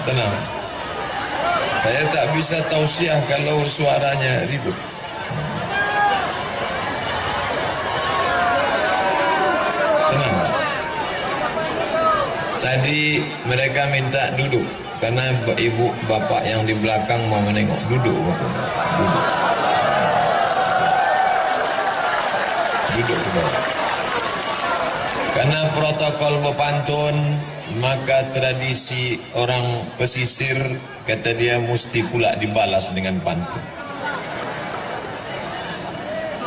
Tenang. Saya tak bisa tausiah kalau suaranya ribut. Tenang. Tadi mereka minta duduk karena ibu bapak yang di belakang mau menengok. Duduk, betul. Duduk. Duduk ke bawah. Karena protokol berpantun, maka tradisi orang pesisir, kata dia, mesti pula dibalas dengan pantun.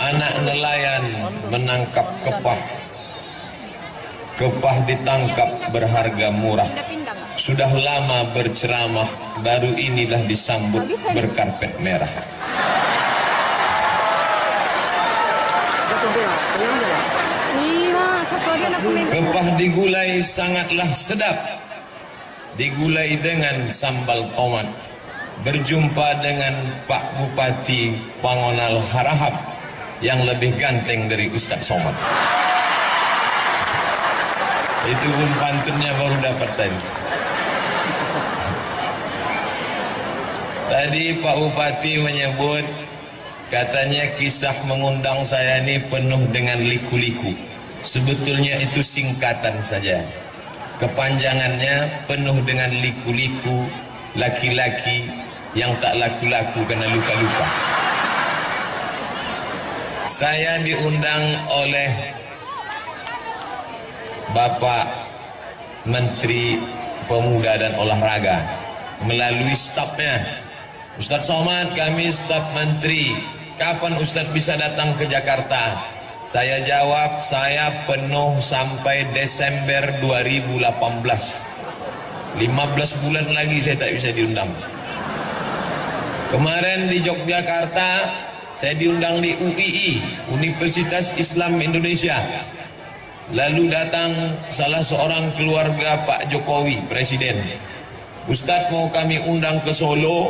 Anak nelayan menangkap kepah. Kepah ditangkap berharga murah. Sudah lama berceramah, baru inilah disambut berkarpet merah. Kepah digulai sangatlah sedap, digulai dengan sambal tomat. Berjumpa dengan Pak Bupati Pangonal Harahap yang lebih ganteng dari Ustadz Somad. Itu pun pantunnya baru dapat tadi. Tadi Pak Bupati menyebut, katanya kisah mengundang saya ini penuh dengan liku-liku. Sebetulnya itu singkatan saja. Kepanjangannya penuh dengan liku-liku, laki-laki yang tak laku-laku karena luka-luka. Saya diundang oleh Bapak Menteri Pemuda dan Olahraga melalui stafnya. Ustadz Somad, kami staf menteri, kapan Ustadz bisa datang ke Jakarta? Saya jawab, saya penuh sampai Desember 2018. 15 bulan lagi saya tak bisa diundang. Kemarin di Yogyakarta, saya diundang di UII, Universitas Islam Indonesia. Lalu datang salah seorang keluarga Pak Jokowi, Presiden. Ustadz, mau kami undang ke Solo,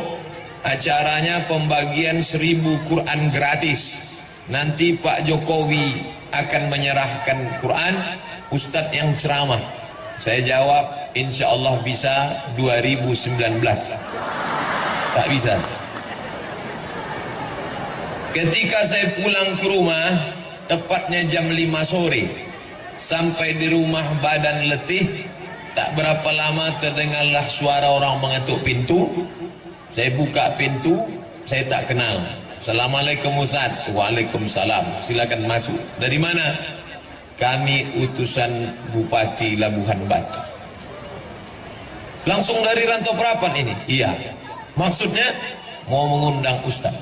acaranya pembagian 1000 Quran gratis. Nanti Pak Jokowi akan menyerahkan Quran, Ustadz yang ceramah. Saya jawab, insya Allah bisa 2019. Tak bisa. Ketika saya pulang ke rumah, tepatnya jam 5 sore, sampai di rumah badan letih, tak berapa lama terdengarlah suara orang mengetuk pintu. Saya buka pintu, saya tak kenal. Assalamualaikum Ustaz. Waalaikumsalam. Silakan masuk. Dari mana? Kami utusan Bupati Labuhan Batu. Langsung dari Rantau Prapan ini? Iya. Maksudnya mau mengundang Ustaz.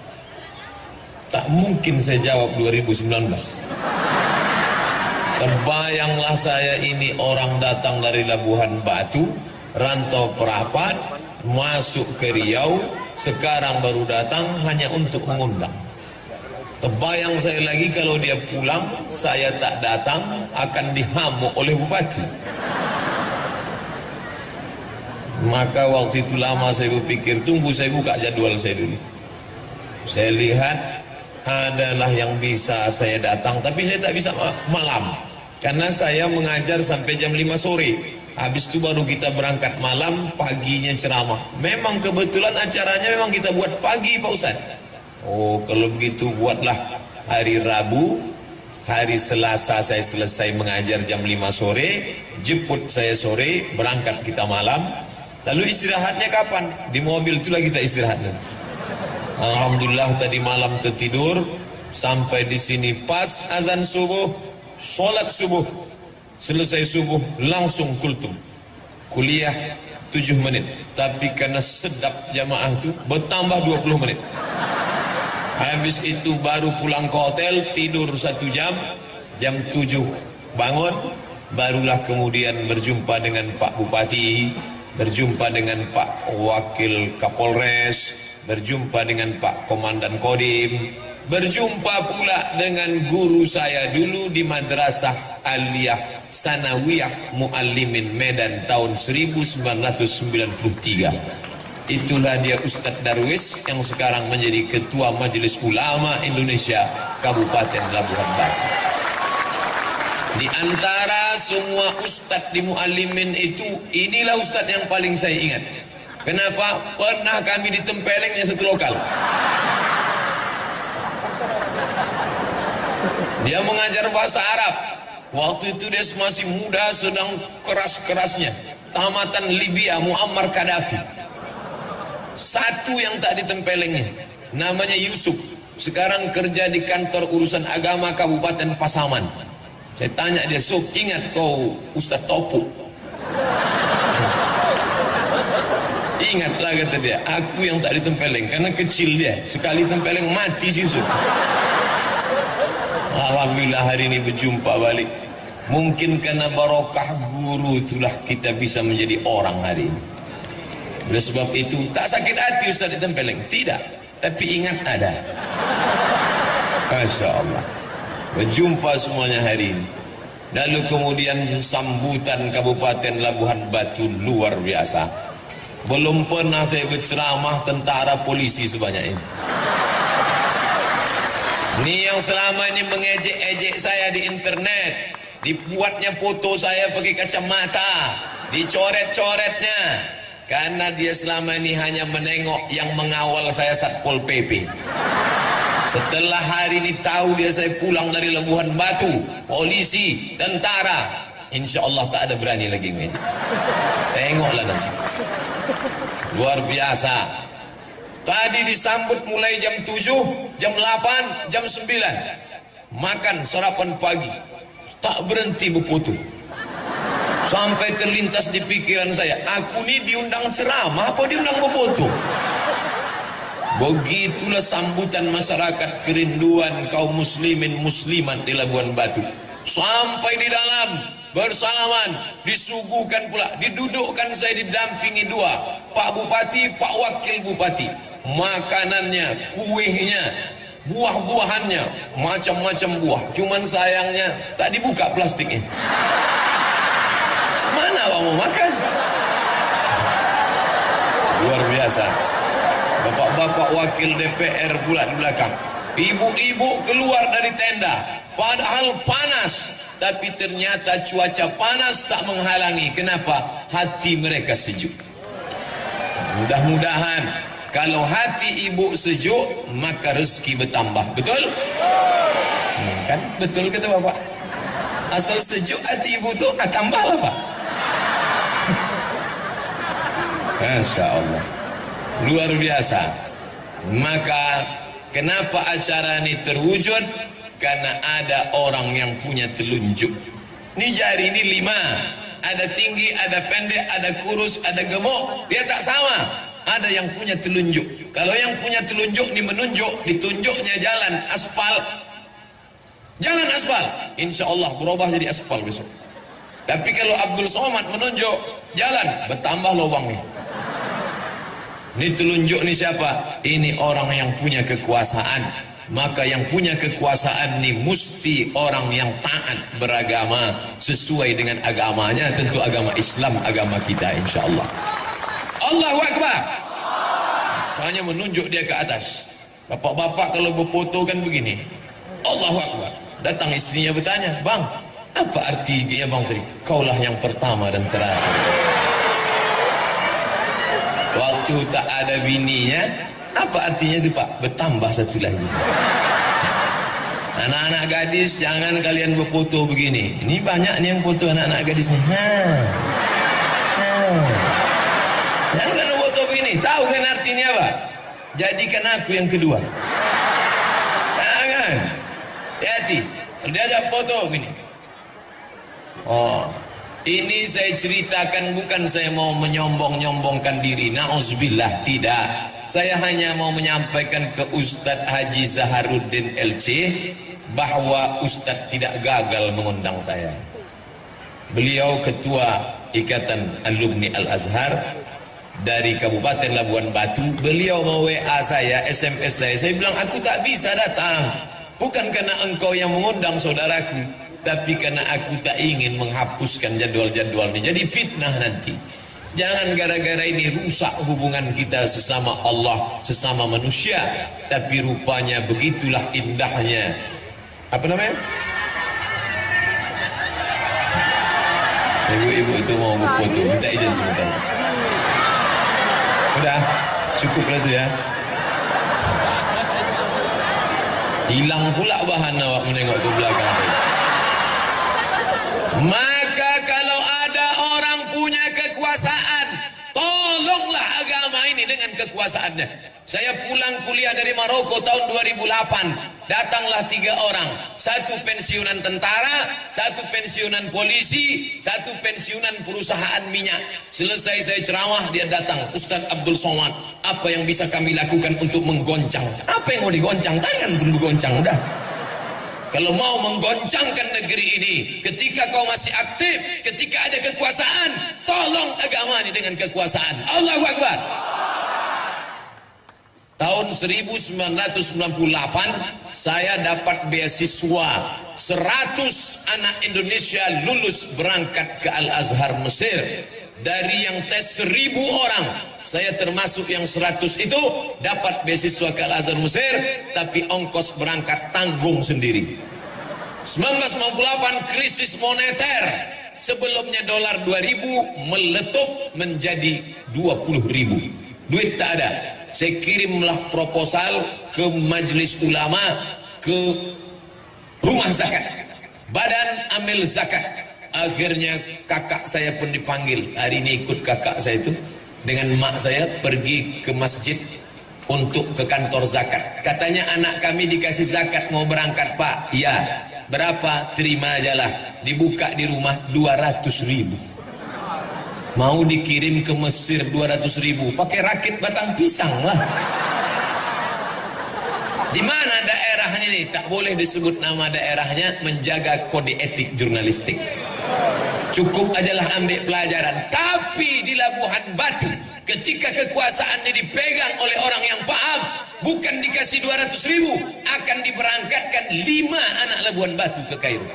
Tak mungkin saya jawab 2019. Terbayanglah saya ini orang datang dari Labuhan Batu, Rantau Prapan, masuk ke Riau, sekarang baru datang hanya untuk mengundang. Terbayang saya lagi kalau dia pulang, saya tak datang, akan dihamuk oleh bupati. Maka waktu itu lama saya berpikir, tunggu saya buka jadwal saya dulu. Saya lihat adalah yang bisa saya datang, tapi saya tak bisa malam. Karena saya mengajar sampai jam 5 sore. Habis itu baru kita berangkat malam, paginya ceramah. Memang kebetulan acaranya memang kita buat pagi Pak Ustaz. Oh, kalau begitu buatlah hari Rabu, hari Selasa saya selesai mengajar jam 5 sore, jemput saya sore, berangkat kita malam. Lalu istirahatnya kapan? Di mobil itulah kita istirahat. Alhamdulillah tadi malam tertidur, sampai di sini pas azan subuh, sholat subuh. Selesai subuh langsung kultum. Kuliah 7 menit. Tapi karena sedap jamaah itu bertambah 20 menit. Habis itu baru pulang ke hotel, tidur 1 jam. Jam 7 bangun. Barulah kemudian berjumpa dengan Pak Bupati, berjumpa dengan Pak Wakil Kapolres, berjumpa dengan Pak Komandan Kodim, berjumpa pula dengan guru saya dulu di Madrasah Aliyah Sanawiyah Muallimin Medan tahun 1993. Itulah dia Ustadz Darwis yang sekarang menjadi Ketua Majelis Ulama Indonesia Kabupaten Labuhan Batu. Di antara semua Ustadz di Muallimin itu, inilah Ustadz yang paling saya ingat. Kenapa? Pernah kami ditempelengnya satu lokal. Dia mengajar bahasa Arab. Waktu itu dia masih muda, sedang keras-kerasnya. Tamatan Libya, Muammar Gaddafi. Satu yang tak ditempelengnya, namanya Yusuf. Sekarang kerja di kantor urusan agama Kabupaten Pasaman. Saya tanya dia, Sof, ingat kau Ustaz Topu? Ingatlah, kata dia, aku yang tak ditempeleng. Karena kecil dia, sekali tempeleng mati si Yusuf. Alhamdulillah hari ini berjumpa balik. Mungkin karena barokah guru itulah kita bisa menjadi orang hari ini. Oleh sebab itu tak sakit hati Ustaz ditempeleng, tidak, tapi ingat ada. Masya Allah. Berjumpa semuanya hari ini. Lalu kemudian sambutan Kabupaten Labuhan Batu luar biasa. Belum pernah saya berceramah tentara polisi sebanyak ini. Ini yang selama ini mengejek-ejek saya di internet, dibuatnya foto saya pakai kacamata, dicoret-coretnya, karena dia selama ini hanya menengok yang mengawal saya Satpol PP. Setelah hari ini tahu dia saya pulang dari Labuhan Batu, polisi, tentara, insya Allah tak ada berani lagi ngejek. Tengoklah nanti. Luar biasa. Tadi disambut mulai jam 7, jam 8, jam 9. Makan sarapan pagi. Tak berhenti berfoto. Sampai terlintas di pikiran saya, aku ni diundang ceramah apa diundang berfoto? Begitulah sambutan masyarakat kerinduan kaum muslimin muslimat di Labuhan Batu. Sampai di dalam bersalaman, disuguhkan pula, didudukkan saya didampingi dua, Pak Bupati, Pak Wakil Bupati. Makanannya, kuehnya, buah-buahannya, macam-macam buah. Cuman sayangnya tak dibuka plastiknya. Mana abang mau makan? Luar biasa. Bapak-bapak wakil DPR pula di belakang. Ibu-ibu keluar dari tenda, padahal panas, tapi ternyata cuaca panas tak menghalangi. Kenapa? Hati mereka sejuk. Mudah-mudahan kalau hati ibu sejuk, maka rezeki bertambah. Betul? Kan? Betul kata bapak. Asal sejuk hati ibu tu, tambahlah pak. Masya Allah. Luar biasa. Maka kenapa acara ini terwujud? Karena ada orang yang punya telunjuk. Ini jari ini 5. Ada tinggi, ada pendek, ada kurus, ada gemuk. Dia tak sama. Ada yang punya telunjuk. Kalau yang punya telunjuk ini menunjuk, ditunjuknya jalan aspal. Jalan aspal, insya Allah berubah jadi aspal besok. Tapi kalau Abdul Somad menunjuk jalan, bertambah lubangnya. Ini telunjuk ini siapa? Ini orang yang punya kekuasaan. Maka yang punya kekuasaan ini mesti orang yang taat beragama sesuai dengan agamanya. Tentu agama Islam, agama kita insya Allah. Allahu Akbar. Hanya menunjuk dia ke atas. Bapak-bapak kalau berfoto kan begini. Allahu Akbar. Datang istrinya bertanya, bang, apa artinya bang tadi? Kaulah yang pertama dan terakhir. Waktu tak ada bininya, apa artinya itu pak? Bertambah satu lagi. Anak-anak gadis, jangan kalian berfoto begini. Ini banyak nih yang foto anak-anak gadis nih. Jangan foto begini. Tahu kan artinya apa? Jadikan aku yang kedua. Jangan. Hati-hati. Diajak foto begini. Oh, ini saya ceritakan bukan saya mau menyombong-nyombongkan diri. Na'udzubillah, tidak. Saya hanya mau menyampaikan ke Ustadz Haji Zaharuddin LC bahwa Ustadz tidak gagal mengundang saya. Beliau ketua Ikatan Alumni Al-Azhar dari Kabupaten Labuhan Batu. Beliau mau WA saya, SMS saya bilang aku tak bisa datang. Bukan karena engkau yang mengundang saudaraku, tapi karena aku tak ingin menghapuskan jadwal-jadwal ini. Jadi fitnah nanti. Jangan gara-gara ini rusak hubungan kita sesama Allah, sesama manusia. Tapi rupanya begitulah indahnya. Apa namanya? Ibu-ibu itu mau berfoto, minta izin sebentar. Cukuplah itu ya. Hilang pula bahan awak menengok ke belakang. Maka kalau ada orang punya kekuasaan, tolonglah agama ini dengan kekuasaannya. Saya pulang kuliah dari Maroko tahun 2008. Datanglah 3 orang. 1 pensiunan tentara, 1 pensiunan polisi, 1 pensiunan perusahaan minyak. Selesai saya ceramah, dia datang. Ustaz Abdul Somad, apa yang bisa kami lakukan untuk menggoncang? Apa yang mau digoncang? Tangan pun bergoncang, udah. Kalau mau menggoncangkan negeri ini, ketika kau masih aktif, ketika ada kekuasaan, tolong agama ini dengan kekuasaan. Allahu Akbar. Tahun 1998 saya dapat beasiswa 100 anak Indonesia lulus berangkat ke Al-Azhar Mesir. Dari yang tes 1000 orang, saya termasuk yang 100 itu dapat beasiswa ke Al-Azhar Mesir, tapi ongkos berangkat tanggung sendiri. 1998 krisis moneter, sebelumnya dolar 2000 meletup menjadi 20.000. Duit tak ada. Saya kirimlah proposal ke majelis ulama, ke rumah zakat, badan amil zakat. Akhirnya kakak saya pun dipanggil. Hari ini ikut kakak saya itu dengan mak saya pergi ke masjid untuk ke kantor zakat. Katanya anak kami dikasih zakat mau berangkat, Pak. Ya. Berapa? Terima ajalah. Dibuka di rumah 200.000. Mau dikirim ke Mesir 200.000, pakai rakit batang pisang lah. Di mana daerahnya nih? Tak boleh disebut nama daerahnya, menjaga kode etik jurnalistik. Cukup ajalah ambil pelajaran. Tapi di Labuhan Batu, ketika kekuasaan ini dipegang oleh orang yang paham, bukan dikasih 200.000, akan diberangkatkan 5 anak Labuhan Batu ke Kairo.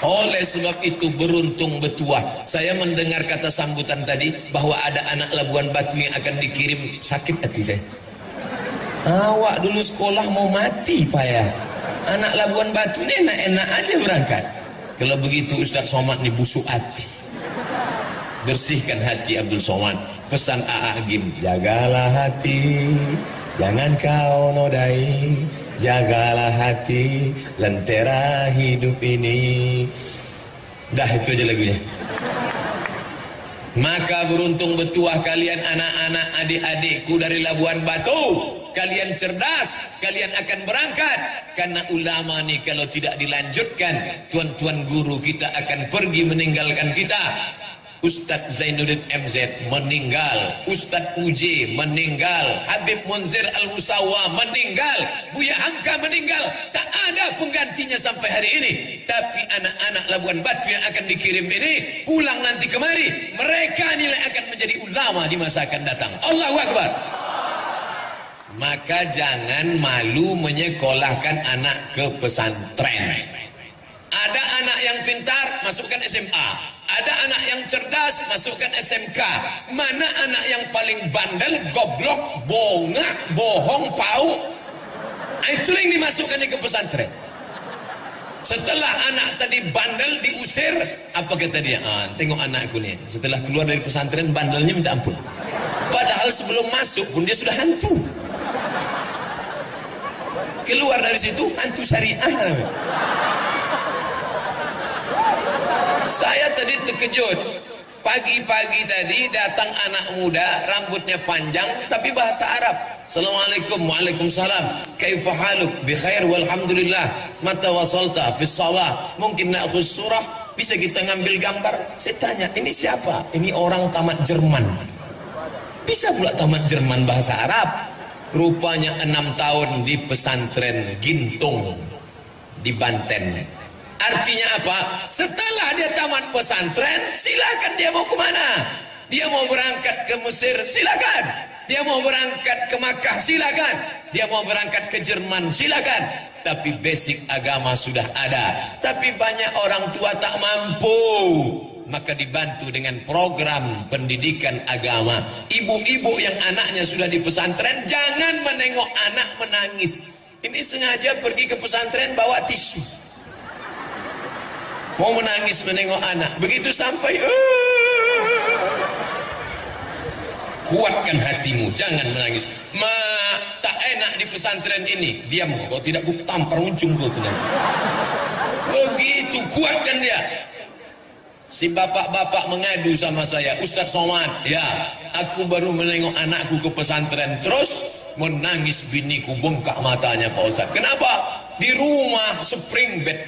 Oleh sebab itu beruntung betuah. Saya mendengar kata sambutan tadi bahwa ada anak Labuan Batu yang akan dikirim, sakit hati saya. Awak dulu sekolah mau mati Pak ya. Anak Labuan Batu ini enak-enak aja berangkat. Kalau begitu Ustaz Somad ini busuk hati. Bersihkan hati Abdul Somad. Pesan A.A. Agim, jagalah hati, jangan kau nodai. Jagalah hati, lentera hidup ini. Dah itu aja lagunya. Maka beruntung betuah kalian anak-anak adik-adikku dari Labuan Batu. Kalian cerdas, kalian akan berangkat. Karena ulama nih kalau tidak dilanjutkan, tuan-tuan guru kita akan pergi meninggalkan kita. Ustadz Zainuddin MZ meninggal, Ustadz UJ meninggal, Habib Munzir Al-Musawa meninggal, Buya Hamka meninggal. Tak ada penggantinya sampai hari ini. Tapi anak-anak Labuan Batu yang akan dikirim ini pulang nanti kemari, mereka nilai akan menjadi ulama di masa akan datang. Allahu Akbar. Maka jangan malu menyekolahkan anak ke pesantren. Ada anak yang pintar, masukkan SMA. Ada anak yang cerdas, masukkan SMK. Mana anak yang paling bandel, goblok, bongak, bohong, pau? Itu yang dimasukkan ke pesantren. Setelah anak tadi bandel diusir, apa kata dia? Tengok anakku nih, setelah keluar dari pesantren bandelnya minta ampun. Padahal sebelum masuk pun dia sudah hantu. Keluar dari situ hantu syariah. Saya tadi terkejut. Pagi-pagi tadi datang anak muda, rambutnya panjang tapi bahasa Arab. Assalamualaikum, waalaikumsalam. Kaifa haluk? Bi khair walhamdulillah. Mata wasalta fi shalah. Mungkin na'khudh surah, bisa kita ngambil gambar. Saya tanya, ini siapa? Ini orang tamat Jerman. Bisa pula tamat Jerman bahasa Arab. Rupanya 6 tahun di pesantren Gintung di Banten. Artinya apa? Setelah dia tamat pesantren, silakan dia mau kemana? Dia mau berangkat ke Mesir, silakan. Dia mau berangkat ke Makkah, silakan. Dia mau berangkat ke Jerman, silakan. Tapi basic agama sudah ada. Tapi banyak orang tua tak mampu. Maka dibantu dengan program pendidikan agama. Ibu-ibu yang anaknya sudah di pesantren, jangan menengok anak menangis. Ini sengaja pergi ke pesantren bawa tisu. Mau menangis menengok anak. Begitu sampai kuatkan hatimu, jangan menangis. Tak enak di pesantren ini, diam kau, tidak ku tampar ujung kau tu nanti. Begitu, kuatkan dia. Si bapak-bapak mengadu sama saya, Ustaz Somad, ya, aku baru menengok anakku ke pesantren, terus menangis biniku, bengkak matanya Pak Ustaz. Kenapa? Di rumah spring bed,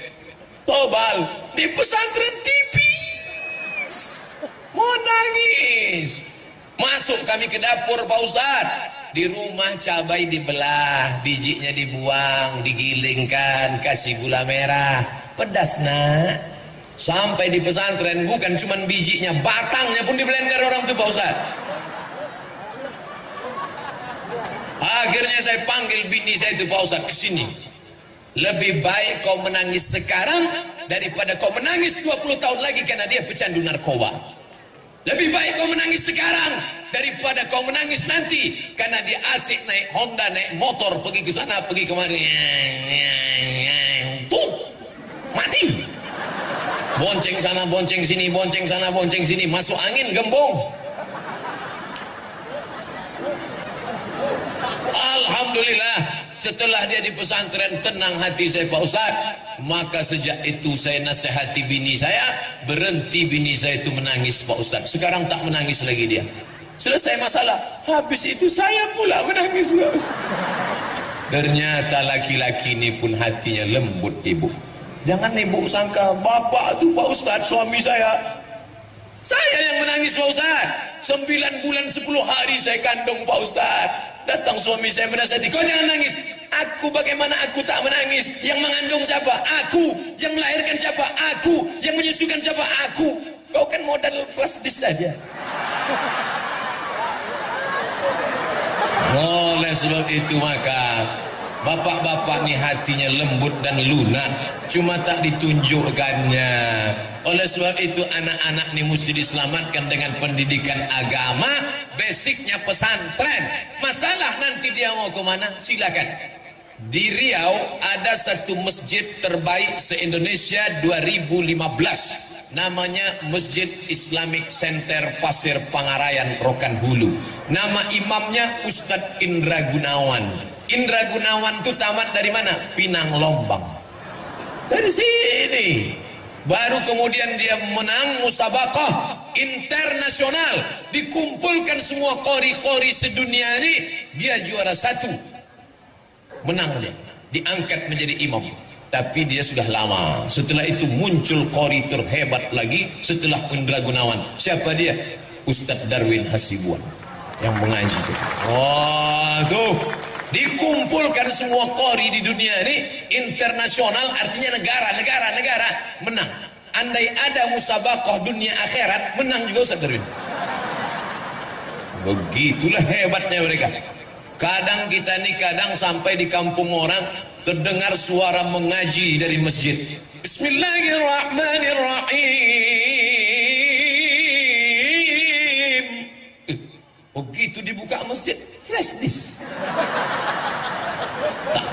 tobal, di pesantren tipis, mau nangis. Masuk kami ke dapur Pak Ustaz, di rumah cabai dibelah, bijinya dibuang, digilingkan, kasih gula merah, pedas nak. Sampai di pesantren bukan cuma bijinya, batangnya pun di blender orang tuh Pak Ustaz. Akhirnya saya panggil bini saya itu, Pak Ustaz, ke sini. Lebih baik kau menangis sekarang daripada kau menangis 20 tahun lagi karena dia pecandu narkoba. Lebih baik kau menangis sekarang daripada kau menangis nanti karena dia asik naik Honda, naik motor, pergi ke sana, pergi kemari. Tuh, mati. Bonceng sana, bonceng sini, bonceng sana, bonceng sini, masuk angin gembong. Alhamdulillah, setelah dia di pesantren tenang hati saya Pak Ustaz. Maka sejak itu saya nasihati bini saya, berhenti bini saya itu menangis Pak Ustaz. Sekarang tak menangis lagi dia. Selesai masalah, habis itu saya pula menangis Pak Ustaz. Ternyata laki-laki ini pun hatinya lembut ibu. Jangan ibu sangka bapak tu Pak Ustaz, suami saya yang menangis Pak Ustaz. 9 bulan 10 hari saya kandung Pak Ustaz. Datang suami saya menasihati, kau jangan nangis. Aku, bagaimana aku tak menangis? Yang mengandung siapa? Aku. Yang melahirkan siapa? Aku. Yang menyusukan siapa? Aku. Kau kan modal flash disk saja. Oleh sebab itu maka bapak-bapak ni hatinya lembut dan lunak, cuma tak ditunjukkannya. Oleh sebab itu anak-anak ni mesti diselamatkan dengan pendidikan agama, basicnya pesantren. Masalah nanti dia mau ke mana, silakan. Di Riau ada satu masjid terbaik se-Indonesia 2015. Namanya Masjid Islamic Center Pasir Pangarayan, Rokan Hulu. Nama imamnya Ustadz Indra Gunawan. Indra Gunawan itu tamat dari mana? Pinang Lombang. Dari sini. Baru kemudian dia menang musabaqah internasional. Dikumpulkan semua qori-qori sedunia ini, dia juara 1. Menang dia. Diangkat menjadi imam. Tapi dia sudah lama. Setelah itu muncul qori terhebat lagi setelah Indra Gunawan. Siapa dia? Ustadz Darwin Hasibuan yang mengaji itu. Wah, tuh. Dikumpulkan semua qori di dunia ini internasional, artinya negara menang. Andai ada musabaqah dunia akhirat, menang juga Ustaz Darwin. Begitulah hebatnya mereka. Kadang kita nih, kadang sampai di kampung orang terdengar suara mengaji dari masjid. Bismillahirrahmanirrahim. Begitu dibuka masjid, flash disk. Tak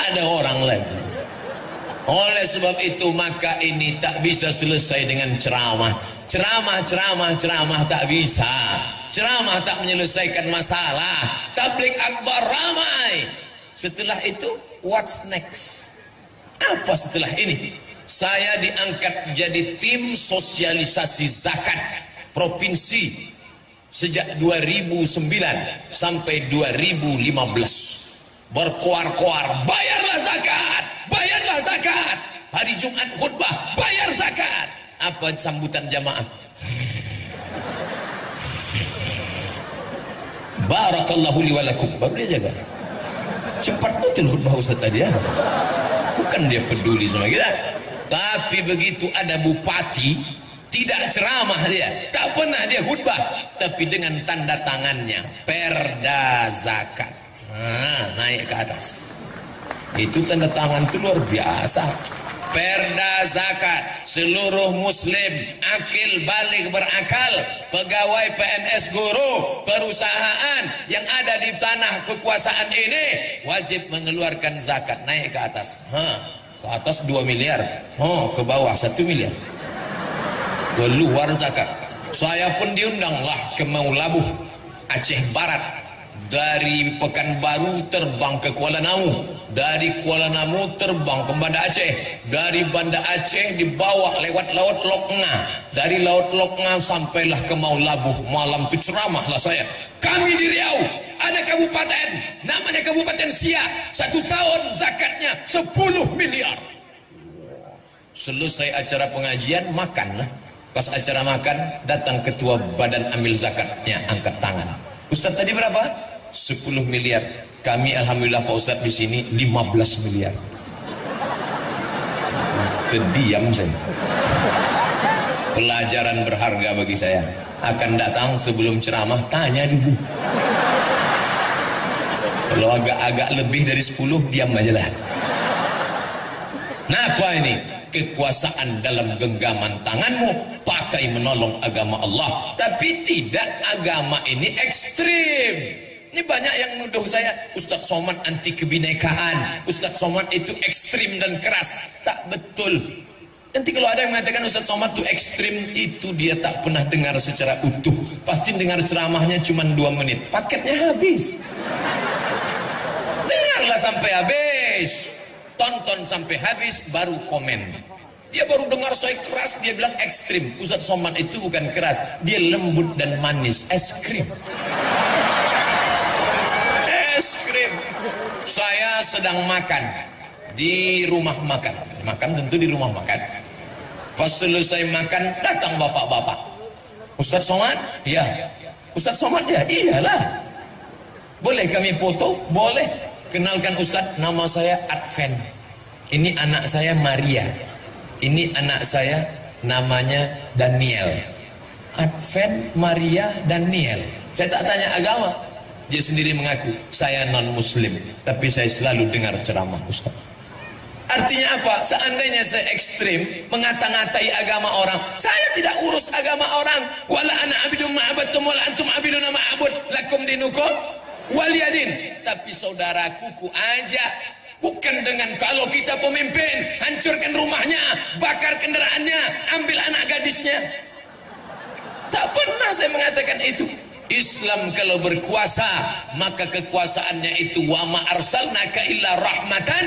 ada orang lagi. Oleh sebab itu maka ini tak bisa selesai dengan ceramah. Ceramah tak bisa. Ceramah tak menyelesaikan masalah. Tabligh akbar ramai. Setelah itu, what's next? Apa setelah ini? Saya diangkat jadi tim sosialisasi zakat provinsi sejak 2009 sampai 2015. Berkoar-koar, bayarlah zakat, bayarlah zakat. Hari Jumat khutbah, bayar zakat. Apa sambutan jamaah? Barakallahu li walakum. Baru dia jaga. Cepat betul khutbah Ustaz tadi ya. Bukan dia peduli sama kita. Tapi begitu ada bupati, tidak ceramah dia, tak pernah dia khutbah, tapi dengan tanda tangannya perda zakat. Naik ke atas. Itu tanda tangan itu luar biasa. Perda zakat, seluruh muslim akil balik berakal, pegawai PNS, guru, perusahaan yang ada di tanah kekuasaan ini wajib mengeluarkan zakat. Naik ke atas. Ke atas 2 miliar. Ke bawah 1 miliar. Keluar zakat. Saya pun diundanglah ke Maulabuh. Aceh Barat, dari Pekanbaru terbang ke Kuala Namu, dari Kuala Namu terbang ke Banda Aceh, dari Banda Aceh dibawa lewat Laut Loknga, dari Laut Loknga sampailah ke Maulabuh. Malam itu ceramahlah saya. Kami di Riau ada kabupaten namanya Kabupaten Siak, 1 tahun zakatnya 10 miliar. Selesai acara pengajian, makanlah. Pas acara makan, datang ketua badan amil zakatnya, angkat tangan. Ustaz tadi berapa? 10 miliar. Kami alhamdulillah Pak Ustaz di sini 15 miliar. Terdiam saya. Pelajaran berharga bagi saya. Akan datang sebelum ceramah, tanya dulu. Kalau agak-agak lebih dari 10, diam aja lah. Nah, apa ini? Kekuasaan dalam genggaman tanganmu, pakai menolong agama Allah. Tapi tidak, agama ini ekstrim. Ini banyak yang nuduh saya, Ustadz Somad anti kebinekaan, Ustadz Somad itu ekstrim dan keras. Tak betul. Nanti kalau ada yang mengatakan Ustadz Somad itu ekstrim, itu dia tak pernah dengar secara utuh. Pasti dengar ceramahnya cuma 2 menit, paketnya habis. Dengarlah sampai habis, tonton sampai habis, baru komen. Dia baru dengar saya keras, dia bilang ekstrim. Ustadz Somad itu bukan keras, dia lembut dan manis, es krim. Es krim. Saya sedang makan di rumah makan. Makan tentu di rumah makan. Pas selesai makan, datang bapak-bapak. Ustadz Somad? Ya. Ustadz Somad ya? Iyalah. Boleh kami foto? Boleh. Kenalkan Ustadz, nama saya Adven. Ini anak saya Maria. Ini anak saya namanya Daniel. Adven, Maria, Daniel. Saya tak tanya agama. Dia sendiri mengaku, saya non-muslim, tapi saya selalu dengar ceramah Ustaz. Artinya apa? Seandainya saya ekstrim mengata-ngatai agama orang, saya tidak urus agama orang. Wala ana abidun ma'abadtum wala antum abidun ma'abud lakum dinukum waliyadin. Tapi saudaraku ku ajak, bukan dengan kalau kita pemimpin, hancurkan rumahnya, bakar kendaraannya, ambil anak gadisnya. Tak pernah saya mengatakan itu. Islam kalau berkuasa, maka kekuasaannya itu wa ma arsalnaka illa rahmatan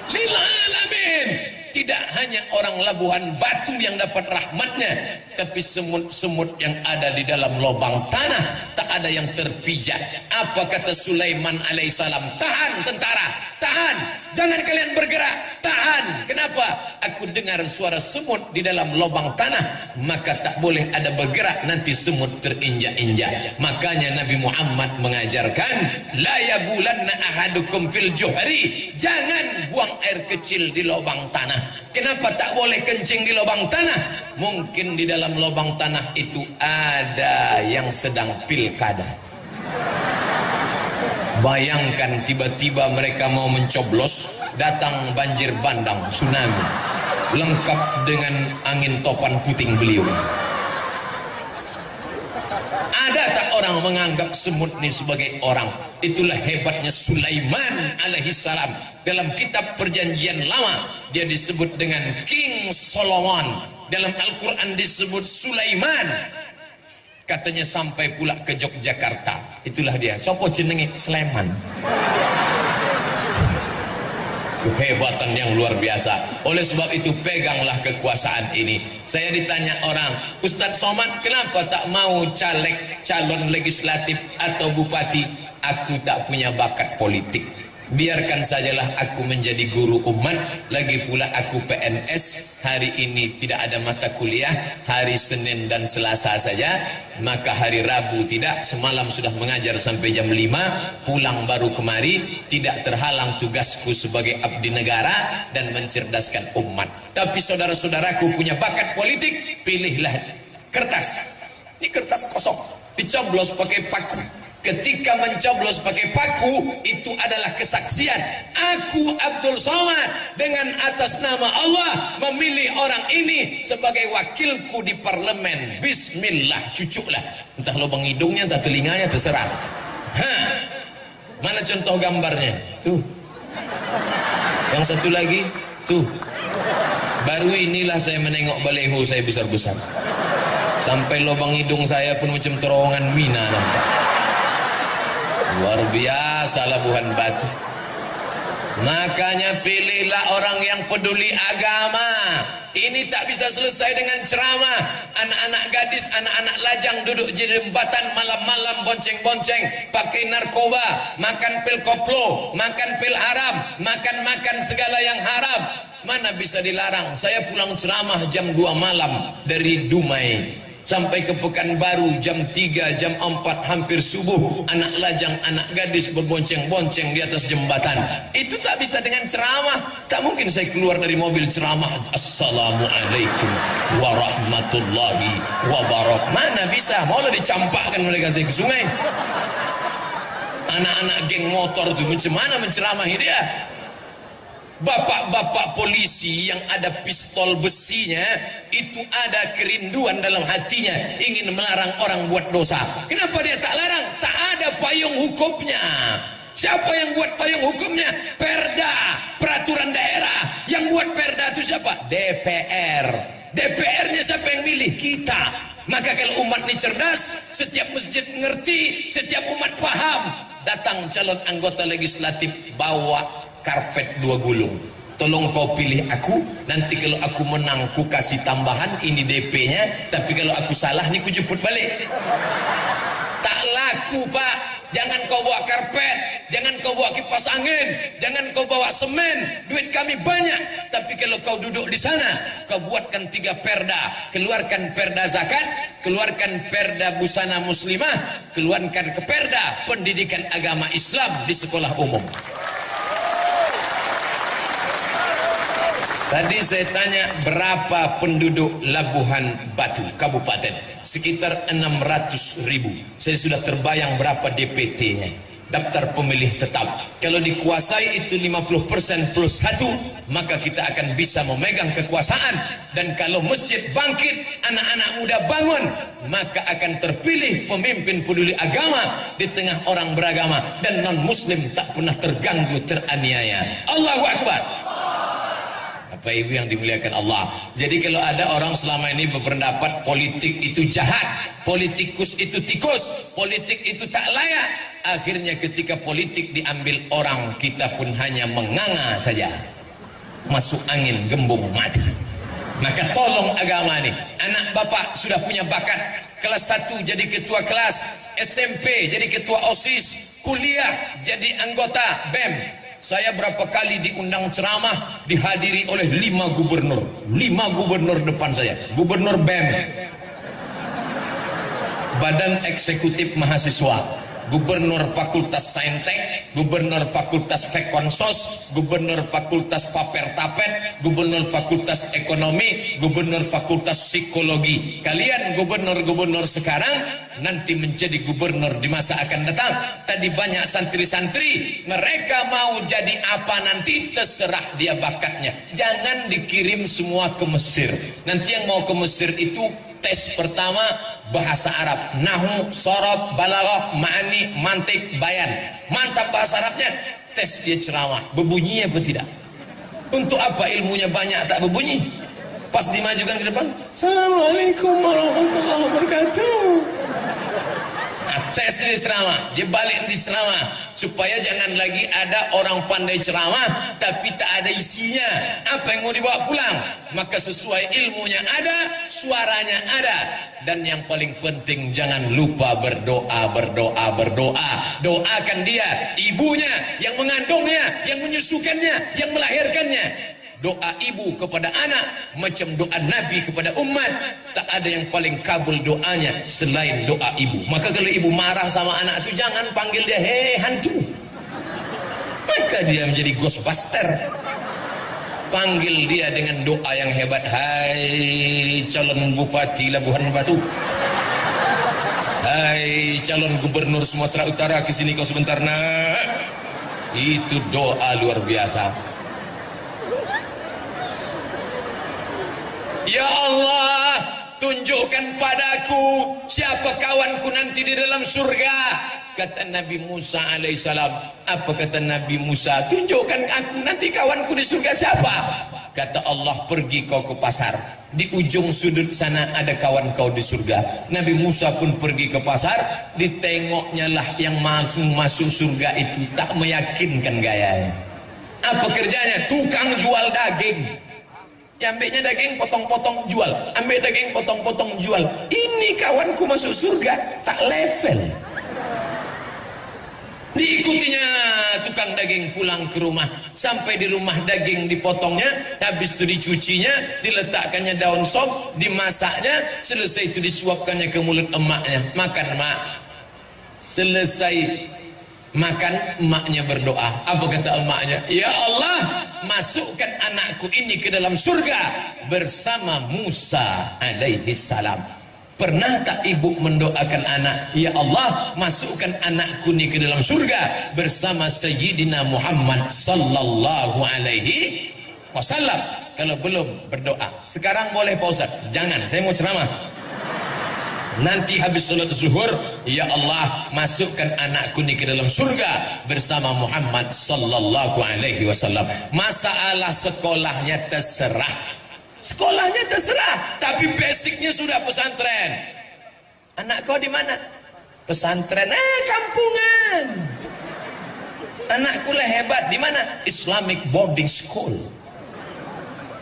lil alamin. Tidak hanya orang Labuhan Batu yang dapat rahmatnya, tapi semut-semut yang ada di dalam lubang tanah tak ada yang terpijak. Apa kata Sulaiman alaihissalam? Tahan tentara, tahan, jangan kalian bergerak, tahan. Kenapa? Aku dengar suara semut di dalam lubang tanah, maka tak boleh ada bergerak, nanti semut terinjak-injak. Makanya Nabi Muhammad mengajarkan, la yabulanna ahadukum fil juhri, jangan buang air kecil di lubang tanah. Kenapa tak boleh kencing di lubang tanah? Mungkin di dalam lubang tanah itu ada yang sedang pilkada. Bayangkan tiba-tiba mereka mau mencoblos, datang banjir bandang, tsunami, lengkap dengan angin topan puting beliung. Ada tak orang menganggap semut ini sebagai orang? Itulah hebatnya Sulaiman alaihissalam. Dalam kitab perjanjian lama dia disebut dengan King Solomon. Dalam Al-Quran disebut Sulaiman. Katanya sampai pula ke Yogyakarta. Itulah dia. Sopo jenenge? Sleman. Kehebatan yang luar biasa. Oleh sebab itu peganglah kekuasaan ini. Saya ditanya orang, Ustadz Somad kenapa tak mau caleg, calon legislatif atau bupati? Aku tak punya bakat politik. Biarkan sajalah aku menjadi guru umat. Lagi pula aku PNS. Hari ini tidak ada mata kuliah, hari Senin dan Selasa saja. Maka hari Rabu tidak. Semalam sudah mengajar sampai jam 5, pulang baru kemari. Tidak terhalang tugasku sebagai abdi negara dan mencerdaskan umat. Tapi saudara-saudaraku punya bakat politik, pilihlah kertas. Ini kertas kosong, dicoblos pakai paku. Ketika mencoblos pakai paku, itu adalah kesaksian. Aku Abdul Somad dengan atas nama Allah memilih orang ini sebagai wakilku di parlemen. Bismillah, cucuklah. Entah lubang hidungnya, entah telinganya, terserah. Mana contoh gambarnya? Tuh. Yang satu lagi, tuh. Baru inilah saya menengok baleho saya besar-besar. Sampai lubang hidung saya pun macam terowongan mina nampak. Luar biasa Labuhan Batu. Makanya pilihlah orang yang peduli agama. Ini tak bisa selesai dengan ceramah. Anak-anak gadis, anak-anak lajang duduk di jembatan malam-malam bonceng-bonceng, pakai narkoba, makan pil koplo, makan pil haram, makan segala yang haram. Mana bisa dilarang? Saya pulang ceramah jam 2 malam dari Dumai sampai ke Pekanbaru jam 3, jam 4 hampir subuh. Anak lajang, anak gadis berbonceng-bonceng di atas jembatan. Itu tak bisa dengan ceramah. Tak mungkin saya keluar dari mobil ceramah, Assalamualaikum warahmatullahi wabarakatuh. Mana bisa? Maulah dicampakkan mereka saya ke sungai. Anak-anak geng motor itu macam mana menceramahi dia? Bapak-bapak polisi yang ada pistol besinya itu ada kerinduan dalam hatinya, ingin melarang orang buat dosa. Kenapa dia tak larang? Tak ada payung hukumnya. Siapa yang buat payung hukumnya? Perda, peraturan daerah. Yang buat perda itu siapa? DPR. DPR-nya siapa yang milih? Kita. Maka kalau umat ini cerdas, setiap masjid mengerti, setiap umat paham. Datang calon anggota legislatif bawa karpet 2 gulung. Tolong kau pilih aku, nanti kalau aku menang ku kasih tambahan, ini DP-nya, tapi kalau aku salah nih ku jemput balik. Tak laku Pak. Jangan kau bawa karpet, jangan kau bawa kipas angin, jangan kau bawa semen, duit kami banyak. Tapi kalau kau duduk di sana, kau buatkan 3 perda, keluarkan perda zakat, keluarkan perda busana muslimah, keluarkan ke perda pendidikan agama Islam di sekolah umum. Tadi saya tanya berapa penduduk Labuhan Batu Kabupaten, sekitar 600.000. Saya sudah terbayang berapa DPT-nya, daftar pemilih tetap. Kalau dikuasai itu 50% plus 1, maka kita akan bisa memegang kekuasaan. Dan kalau masjid bangkit, anak-anak muda bangun, maka akan terpilih pemimpin peduli agama di tengah orang beragama, dan non muslim tak pernah terganggu, teraniaya. Allahu Akbar. Bapak Ibu yang dimuliakan Allah. Jadi kalau ada orang selama ini berpendapat politik itu jahat, politikus itu tikus, politik itu tak layak, akhirnya ketika politik diambil orang, kita pun hanya menganga saja, masuk angin gembung mati. Maka tolong agama nih. Anak bapak sudah punya bakat, kelas 1 jadi ketua kelas, SMP jadi ketua OSIS, kuliah jadi anggota BEM. Saya berapa kali diundang ceramah, dihadiri oleh 5 gubernur. 5 gubernur depan saya. Gubernur BEM, Badan Eksekutif Mahasiswa, Gubernur Fakultas Saintek, Gubernur Fakultas Fekonsos, Gubernur Fakultas Paper-Tapet, Gubernur Fakultas Ekonomi, Gubernur Fakultas Psikologi. Kalian gubernur-gubernur sekarang nanti menjadi gubernur di masa akan datang. Tadi banyak santri-santri, mereka mau jadi apa nanti terserah dia bakatnya. Jangan dikirim semua ke Mesir. Nanti yang mau ke Mesir itu tes pertama bahasa Arab, nahu, sorob, balaghah, ma'ani, mantik, bayan. Mantap bahasa Arabnya, tes dia ceramah, berbunyi apa tidak? Untuk apa ilmunya banyak tak berbunyi? Pas dimajukan ke depan, Assalamualaikum warahmatullahi wabarakatuh. Nah, tes dia ceramah, dia balik di ceramah, supaya jangan lagi ada orang pandai ceramah tapi tak ada isinya. Apa yang mau dibawa pulang? Maka sesuai ilmunya ada, suaranya ada. Dan yang paling penting, jangan lupa berdoa, berdoa, berdoa. Doakan dia, ibunya, yang mengandungnya, yang menyusukannya, yang melahirkannya. Doa ibu kepada anak macam doa Nabi kepada umat. Tak ada yang paling kabul doanya selain doa ibu. Maka kalau ibu marah sama anak itu, jangan panggil dia hei hantu, maka dia menjadi ghostbuster. Panggil dia dengan doa yang hebat. Hai calon bupati Labuhan Batu, hai calon gubernur Sumatera Utara, kesini kau sebentar nak. Itu doa luar biasa. Ya Allah, tunjukkan padaku siapa kawanku nanti di dalam surga. Kata Nabi Musa alaihissalam. Apa kata Nabi Musa? Tunjukkan aku nanti kawanku di surga siapa? Kata Allah, pergi kau ke pasar, di ujung sudut sana ada kawan kau di surga. Nabi Musa pun pergi ke pasar, ditengoknya lah yang masuk surga itu tak meyakinkan gayanya. Apa kerjanya? Tukang jual daging. Ya, ambilnya daging potong-potong jual, ambil daging potong-potong jual. Ini kawanku masuk surga, tak level. Diikutinya tukang daging pulang ke rumah. Sampai di rumah daging dipotongnya, habis itu dicucinya, diletakkannya daun sop, dimasaknya, selesai itu disuapkannya ke mulut emaknya. Makan mak. Selesai makan, emaknya berdoa. Apa kata emaknya? Ya Allah, masukkan anakku ini ke dalam surga bersama Musa alaihi salam. Pernah tak ibu mendoakan anak, ya Allah, masukkan anakku ini ke dalam surga bersama Sayyidina Muhammad sallallahu alaihi wasallam? Kalau belum, berdoa. Sekarang boleh Pak Ustaz? Jangan, saya mau ceramah. Nanti habis salat zuhur, ya Allah, masukkan anakku ini ke dalam surga bersama Muhammad sallallahu alaihi wasallam. Masalah sekolahnya terserah. Sekolahnya terserah, tapi basicnya sudah pesantren. Anak kau di mana? Pesantren. Kampungan. Anakku lah hebat. Di mana? Islamic boarding school.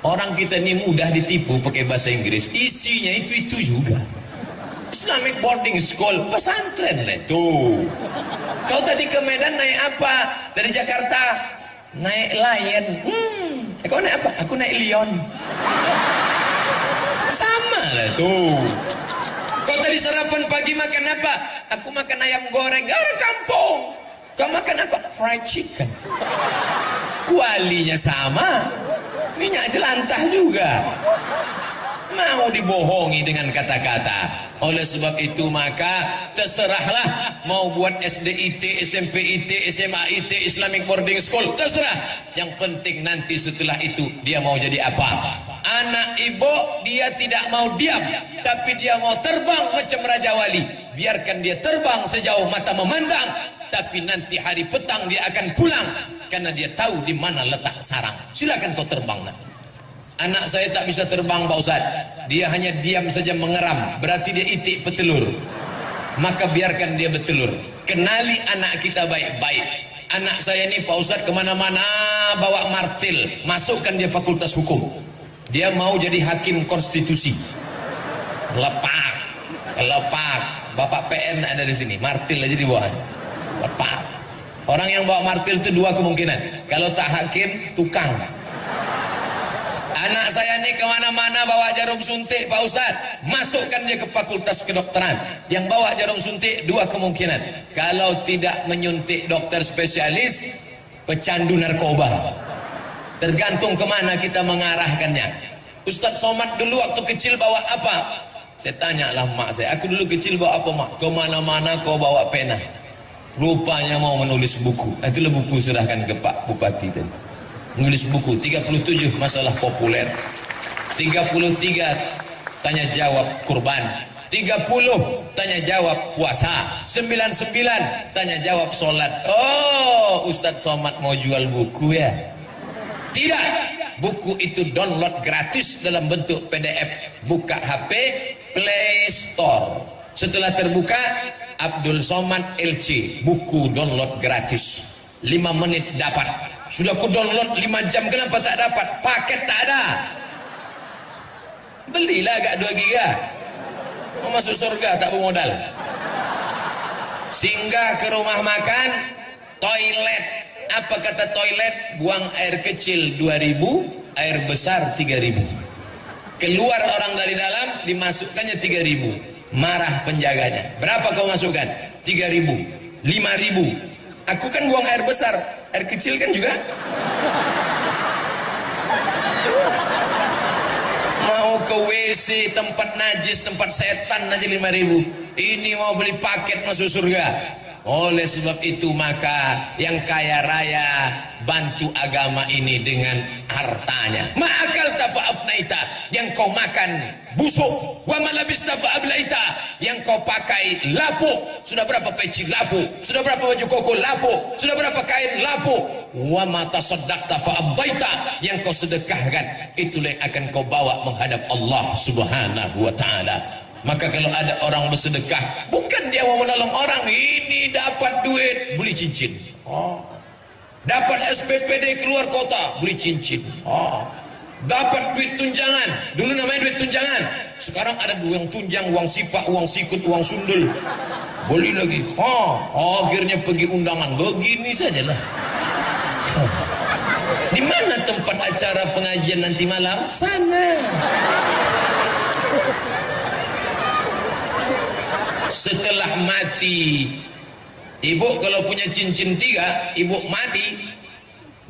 Orang kita ini mudah ditipu pakai bahasa Inggris. Isinya itu juga. Islamic boarding school, pesantren lah itu. Kau tadi ke Medan naik apa? Dari Jakarta naik Lion. Kau naik apa? Aku naik Lion. Sama lah tuh. Kau tadi sarapan pagi makan apa? Aku makan ayam goreng. Orang kampung. Kau makan apa? Fried chicken. Kualinya sama, minyak jelantah juga. Mau dibohongi dengan kata-kata. Oleh sebab itu maka terserahlah, mau buat SDIT, SMPIT, SMAIT, Islamic Boarding School, terserah. Yang penting nanti setelah itu dia mau jadi apa. Anak ibu dia tidak mau diam, tapi dia mau terbang macam Raja Wali. Biarkan dia terbang sejauh mata memandang, tapi nanti hari petang dia akan pulang karena dia tahu di mana letak sarang. Silakan kau terbang nak. Anak saya tak bisa terbang Pak Ustaz. Dia hanya diam saja mengeram, berarti dia itik petelur. Maka biarkan dia bertelur. Kenali anak kita baik-baik. Anak saya ini Pak Ustaz kemana-mana bawa martil, masukkan dia fakultas hukum. Dia mau jadi hakim konstitusi. Lepak, lepak. Bapak PN ada di sini, martil aja dibawa. Lepak. Orang yang bawa martil itu dua kemungkinan. Kalau tak hakim, tukang. Anak saya ini kemana-mana bawa jarum suntik Pak Ustaz, masukkan dia ke fakultas kedokteran. Yang bawa jarum suntik dua kemungkinan. Kalau tidak menyuntik dokter spesialis, pecandu narkoba. Tergantung kemana kita mengarahkannya. Ustaz Somad dulu waktu kecil bawa apa? Saya tanyalah mak saya, aku dulu kecil bawa apa mak? Kemana-mana kau bawa pena. Rupanya mau menulis buku. Itulah buku serahkan ke Pak Bupati tadi. Menulis buku 37 masalah populer, 33 tanya jawab kurban, 30 tanya jawab puasa, 99 tanya jawab sholat. Oh, Ustadz Somad mau jual buku ya? Tidak, buku itu download gratis dalam bentuk PDF. Buka HP, Play Store. Setelah terbuka, Abdul Somad LC, buku download gratis. 5 menit dapat. Sudah ku download 5 jam, kenapa tak dapat? Paket tak ada. Belilah agak 2 giga. Mau masuk surga tak bermodal. Singgah ke rumah makan, toilet. Apa kata toilet? Buang air kecil 2000, air besar 3000. Keluar orang dari dalam, dimasukkannya 3000. Marah penjaganya. Berapa kau masukkan? 3000, 5000. Aku kan buang air besar, air kecil kan juga. Mau ke WC, tempat najis, tempat setan aja 5000. Ini mau beli paket masuk surga. Oleh sebab itu maka yang kaya raya bantu agama ini dengan hartanya. Ma'akal tafa'afnaita, yang kau makan busuk. Wa malabista fa'ablaita, yang kau pakai lapuk. Sudah berapa peci lapuk? Sudah berapa baju koko lapuk? Sudah berapa kain lapuk? Wa mata saddaqta fa'abdaita, yang kau sedekahkan itulah yang akan kau bawa menghadap Allah Subhanahu wa ta'ala. Maka kalau ada orang bersedekah, bukan dia mau menolong orang, ini dapat duit beli cincin, dapat SPPD keluar kota beli cincin, dapat duit tunjangan. Dulu namanya duit tunjangan, sekarang ada uang tunjang, uang sipak, uang sikut, uang sundul, beli lagi. Akhirnya pergi undangan, begini sajalah. Di mana tempat acara pengajian nanti malam? Sana. Setelah mati, ibu kalau punya cincin 3, ibu mati,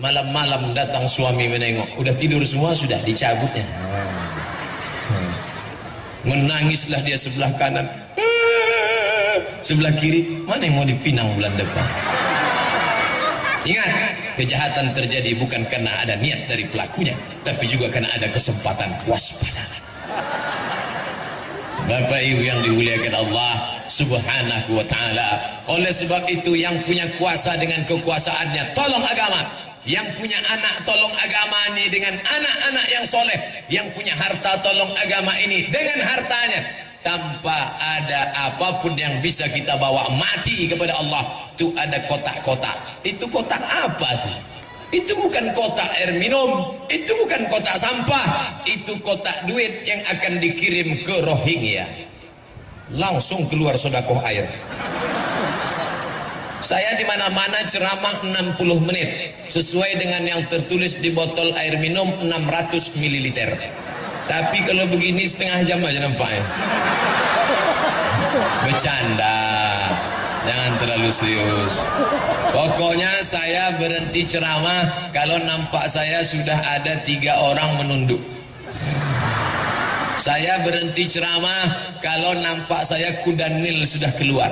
malam-malam datang suami menengok, udah tidur semua, sudah dicabutnya. Menangislah dia sebelah kanan, sebelah kiri, mana yang mau dipinang bulan depan. Ingat, kejahatan terjadi bukan karena ada niat dari pelakunya, tapi juga karena ada kesempatan. Waspadalah. Bapak Ibu yang dimuliakan Allah Subhanahu wa ta'ala. Oleh sebab itu yang punya kuasa dengan kekuasaannya tolong agama, yang punya anak tolong agama ini dengan anak-anak yang soleh, yang punya harta tolong agama ini dengan hartanya. Tanpa ada apapun yang bisa kita bawa mati kepada Allah, itu ada kotak-kotak. Itu kotak apa tuh? Itu bukan kotak air minum, itu bukan kotak sampah, itu kotak duit yang akan dikirim ke Rohingya. Langsung keluar sedekah air. Saya di mana-mana ceramah 60 menit sesuai dengan yang tertulis di botol air minum 600 ml. Tapi kalau begini setengah jam aja nampaknya. Bercanda. Jangan terlalu serius. Pokoknya saya berhenti ceramah kalau nampak saya sudah ada 3 orang menunduk. Saya berhenti ceramah kalau nampak saya kuda Nil sudah keluar.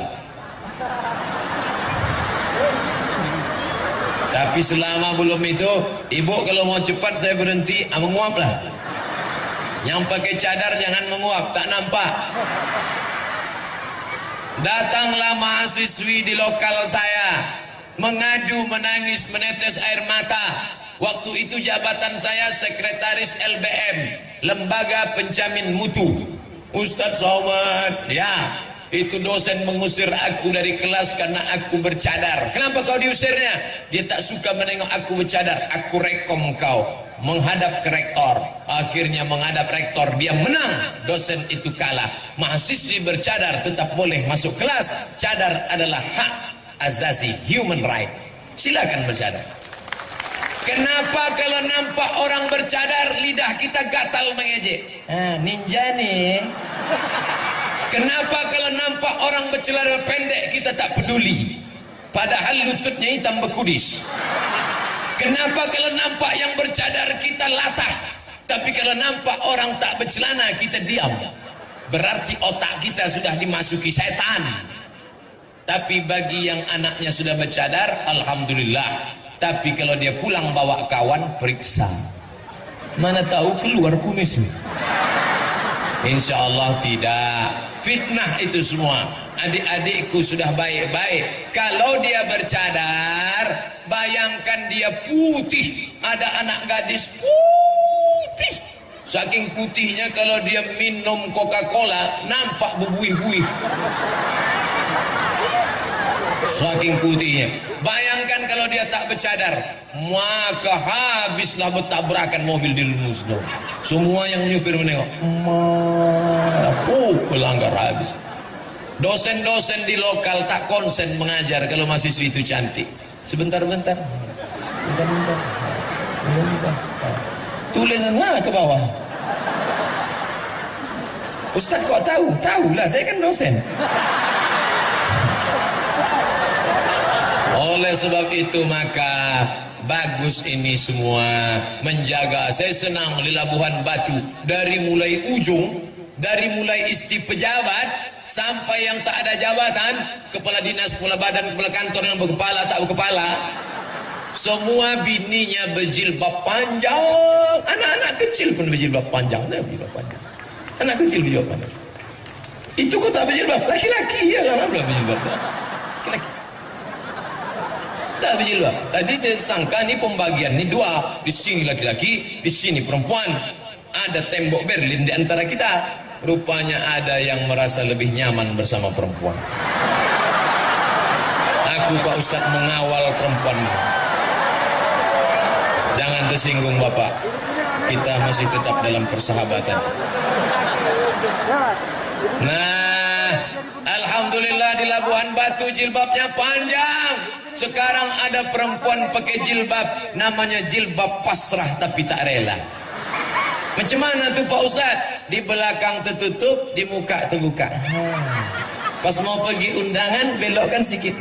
Tapi selama belum itu, ibu kalau mau cepat saya berhenti, menguap lah. Yang pakai cadar jangan menguap, tak nampak. Datanglah mahasiswi di lokal saya, mengadu, menangis, menetes air mata. Waktu itu jabatan saya sekretaris LBM, Lembaga Penjamin Mutu. Ustadz Somad, ya, itu dosen mengusir aku dari kelas karena aku bercadar. Kenapa kau diusirnya? Dia tak suka menengok aku bercadar. Aku rekom kau menghadap ke rektor. Akhirnya menghadap rektor, dia menang, dosen itu kalah. Mahasiswi bercadar tetap boleh masuk kelas. Cadar adalah hak azazi, human right. Silakan bercadar. Kenapa kalau nampak orang bercadar lidah kita gatal mengejek? Ninja nih. Kenapa kalau nampak orang bercelana pendek kita tak peduli? Padahal lututnya hitam bekudis. Kenapa kalau nampak yang bercadar kita latah, tapi kalau nampak orang tak bercelana kita diam? Berarti otak kita sudah dimasuki setan. Tapi bagi yang anaknya sudah bercadar, alhamdulillah. Tapi kalau dia pulang bawa kawan, periksa. Mana tahu keluar kumis. Insya Allah tidak. Fitnah itu semua. Adik-adikku sudah baik-baik. Kalau dia bercadar, bayangkan dia putih. Ada anak gadis putih. Saking putihnya kalau dia minum Coca-Cola, nampak berbuih-buih. Saking putihnya. Bayangkan kalau dia tak bercadar, maka habislah bertabrakan mobil di Lumusno. Semua yang nyupir menengok, pelanggar habis. Dosen-dosen di lokal tak konsen mengajar kalau mahasiswi itu cantik. Sebentar-bentar. Tulisan ke bawah. Ustaz kok tahu? Tahulah, saya kan dosen. Oleh sebab itu maka bagus ini semua menjaga. Saya senang di Labuhan Batu, dari mulai ujung, dari mulai isti pejabat sampai yang tak ada jabatan, kepala dinas, kepala badan, kepala kantor yang berkepala tak berkepala, semua bininya berjilbab panjang. Anak-anak kecil pun berjilbab panjang. Anak kecil berjilbab panjang. Itu kok tak berjilbab? Laki-laki ya lah, berjilbab. Laki-laki tak berjilbab. Tadi saya sangka ni pembagian ni dua, di sini laki-laki, di sini perempuan. Ada tembok Berlin di antara kita. Rupanya ada yang merasa lebih nyaman bersama perempuan. Aku Pak Ustadz mengawal perempuan. Jangan tersinggung Bapak, kita masih tetap dalam persahabatan. Nah, alhamdulillah di Labuhan Batu jilbabnya panjang. Sekarang ada perempuan pakai jilbab, namanya jilbab pasrah tapi tak rela. Macam mana tuh Pak Ustadz? Di belakang tertutup, di muka terbuka. Pas mau pergi undangan belokkan sikit.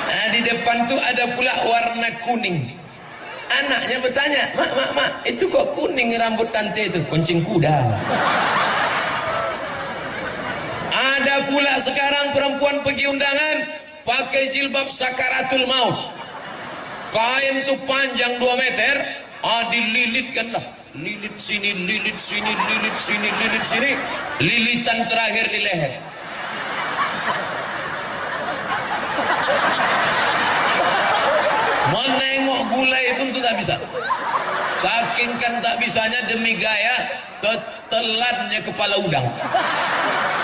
Nah, di depan tuh ada pula warna kuning. Anaknya bertanya, mak, itu kok kuning rambut tante itu? Kuncing kuda. Ada pula sekarang perempuan pergi undangan pakai jilbab sakaratul maut. Kain tuh panjang 2 meter, dililitkan lah. Lilit sini, lilit sini, lilit sini, lilit sini. Lilitan terakhir di leher. Menengok gulai pun tuh tak bisa. Saking kan tak bisanya demi gaya, telannya kepala udang.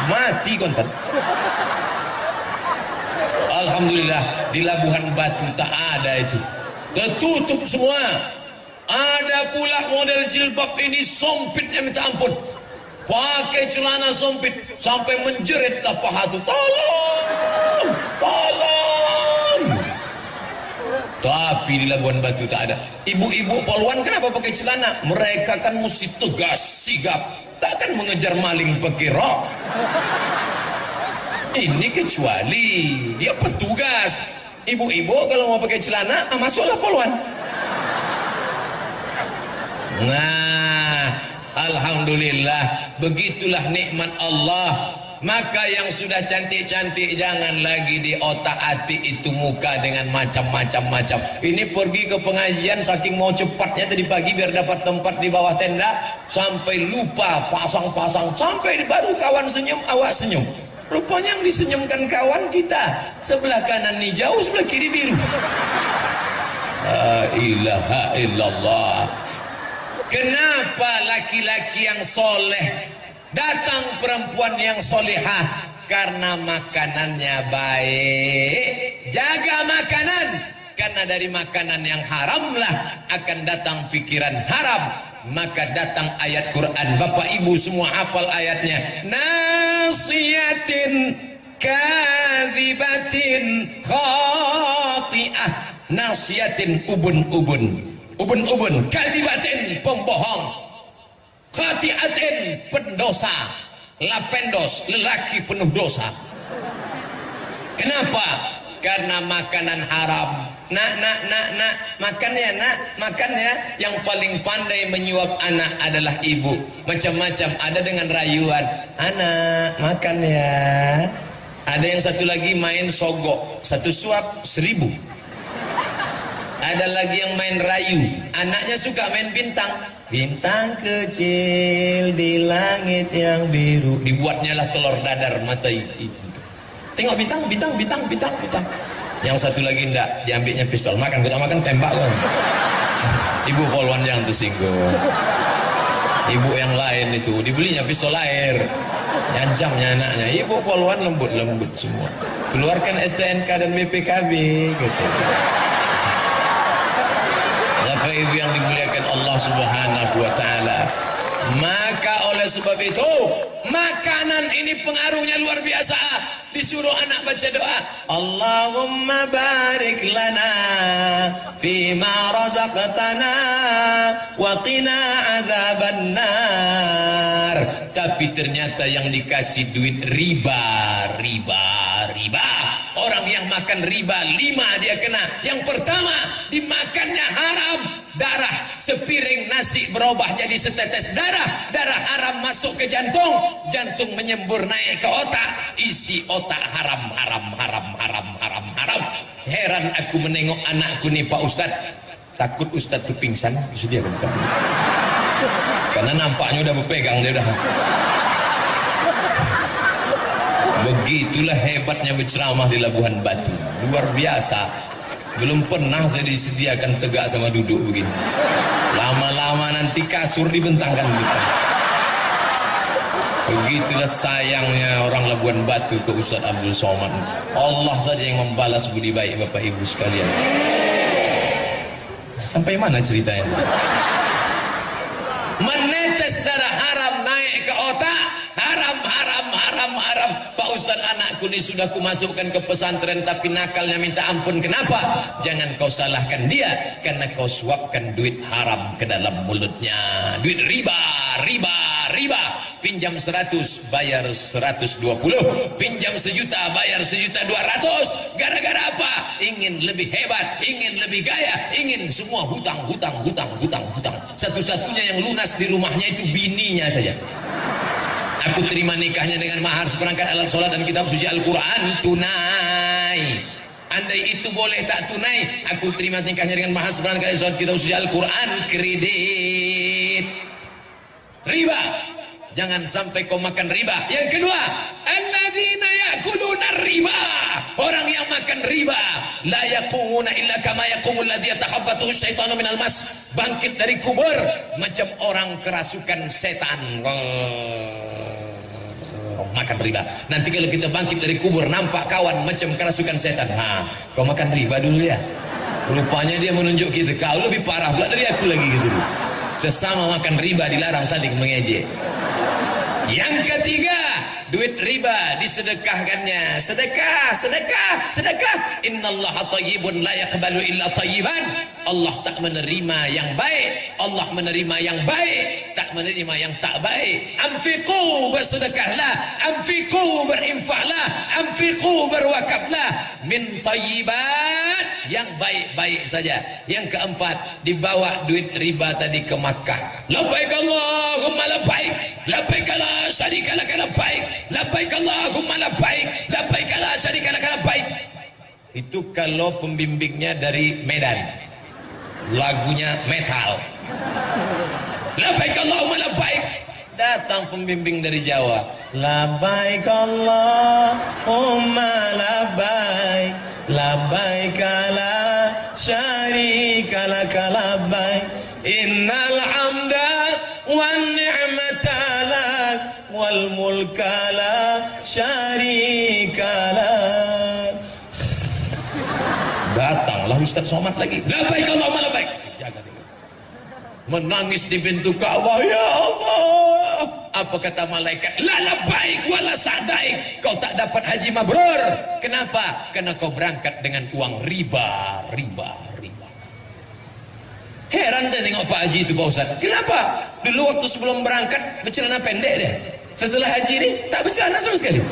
Mati konten. Alhamdulillah di Labuhan Batu tak ada itu. Tertutup semua. Ada pula model jilbab ini sempitnya minta ampun. Pakai celana sempit sampai menjeritlah paha tu. Tolong, tolong. Tapi di Labuhan Batu tak ada. Ibu-ibu poluan kenapa pakai celana? Mereka kan mesti tegas, sigap. Takkan mengejar maling pakai rok. Ini kecuali dia petugas. Ibu-ibu kalau mau pakai celana, masuklah poluan. Nah, alhamdulillah, begitulah nikmat Allah. Maka yang sudah cantik-cantik jangan lagi di otak-atik itu muka dengan macam-macam. Ini pergi ke pengajian saking mau cepatnya tadi pagi biar dapat tempat di bawah tenda, sampai lupa pasang-pasang, sampai baru kawan senyum, awak senyum. Rupanya yang disenyumkan kawan kita, sebelah kanan hijau, sebelah kiri biru. La ilaha illallah. Kenapa laki-laki yang soleh datang perempuan yang solehah? Karena makanannya baik. Jaga makanan, karena dari makanan yang haramlah akan datang pikiran haram. Maka datang ayat Quran. Bapak ibu semua hafal ayatnya. Nasiyatin kadzibatin khati'ah. Nasiyatin ubun-ubun. Ubun-ubun, kadzibatin pembohong, khati'atin pendosa, lapendos lelaki penuh dosa. Kenapa? Karena makanan haram. Nak, makan ya nak, makan ya. Yang paling pandai menyuap anak adalah ibu. Macam-macam, ada dengan rayuan. Anak, makan ya. Ada yang satu lagi main sogok, satu suap 1.000. Ada lagi yang main rayu. Anaknya suka main bintang. Bintang kecil di langit yang biru. Dibuatnya lah telur dadar mata itu. Tengok bintang. Yang satu lagi enggak, diambilnya pistol. Makan, kita makan tembak kan. Ibu poluan yang tersinggung. Ibu yang lain itu dibelinya pistol air. Nyancamnya anaknya. Ibu poluan lembut-lembut semua. Keluarkan STNK dan BPKB gitu. Bapak ibu yang dimuliakan Allah subhanahu wa ta'ala. Maka oleh sebab itu makanan ini pengaruhnya luar biasa. Disuruh anak baca doa, Allahumma barik lana fima razaqtana wa qina azabannar. Tapi ternyata yang dikasih duit riba. Orang yang makan riba 5 dia kena. Yang pertama dimakannya haram, darah sepiring nasi berubah jadi setetes darah, darah haram masuk ke jantung, jantung menyembur naik ke otak, isi otak haram, haram, haram, haram, haram, haram. Heran aku menengok anakku nih Pak Ustadz, takut Ustadz tuh pingsan, disediakan karena nampaknya udah berpegang dia udah. Begitulah hebatnya berceramah di Labuhan Batu, luar biasa. Belum pernah saya disediakan tegak sama duduk begini. Lama-lama nanti kasur dibentangkan gitu. Begitulah sayangnya orang Labuhan Batu ke Ustaz Abdul Somad. Allah saja yang membalas budi baik Bapak Ibu sekalian. Sampai mana ceritanya? Menetes darah haram naik ke otak, haram, haram, haram, haram. Pak Ustaz, anakku ini sudah kumasukkan ke pesantren tapi nakalnya minta ampun. Kenapa? Jangan kau salahkan dia, karena kau suapkan duit haram ke dalam mulutnya. Duit riba, riba, riba. Pinjam 100 bayar 120, pinjam 1 juta bayar 1.200.000. Gara-gara apa? Ingin lebih hebat, ingin lebih gaya, ingin semua hutang, hutang, hutang, hutang, hutang. Satu-satunya yang lunas di rumahnya itu bininya saja. Aku terima nikahnya dengan mahar seperangkat alat sholat dan kitab suci Al-Quran tunai. Andai itu boleh tak tunai, aku terima nikahnya dengan mahar seperangkat alat sholat kitab suci Al-Quran kredit. Riba, jangan sampai kau makan riba. Yang kedua, alladzina ya'kuluna riba, orang yang makan riba la yaqumuna illa kama yaqumul ladzi yatakhabbathu syaitanu minal mas, bangkit dari kubur macam orang kerasukan setan. Makan riba. Nanti kalau kita bangkit dari kubur nampak kawan macam kerasukan setan. Nah, kau makan riba dulu ya. Rupanya dia menunjuk kita, kau lebih parah pula dari aku lagi gitu. Sesama makan riba dilarang saling mengejek. Yang ketiga, duit riba disedekahkannya. Sedekah, sedekah, sedekah. Innallaha thayyibun la yaqbalu illa thayyiban. Allah tak menerima yang baik, Allah menerima yang baik, tak menerima yang tak baik. Anfiqu, bersedekahlah, anfiqu, berinfaklah, anfiqu, berwakaflah min thayyibat, yang baik-baik saja. Yang keempat, dibawa duit riba tadi ke Makkah. Labbaik Allahumma labbaik, labbaik la syarika lak labbaik, labbaik Allahumma labbaik, labbaik la syarika lak labbaik. Itu kalau pembimbingnya dari Medan, lagunya metal. Labbaik Allahumma labbaik. Datang pembimbing dari Jawa, labbaik Allahumma labbaik, labbaik la syarika lak labbaik, innal hamda wan ni'mata lak wal mulka la syarika lak. Datanglah Ustaz Somad lagi, labbaik Allahumma labbaik. Jaga dia. Menangis di pintu Ka'bah, ya Allah. Apa kata malaikat? La labbaik wala sa'daik. Kau tak dapat haji mabrur. Kenapa? Karena kau berangkat dengan uang riba, riba, riba. Heran saya tengok Pak Haji itu Pak Ustaz. Kenapa? Dulu waktu sebelum berangkat bercelana pendek deh. Setelah haji ini tak bercelana sama sekali.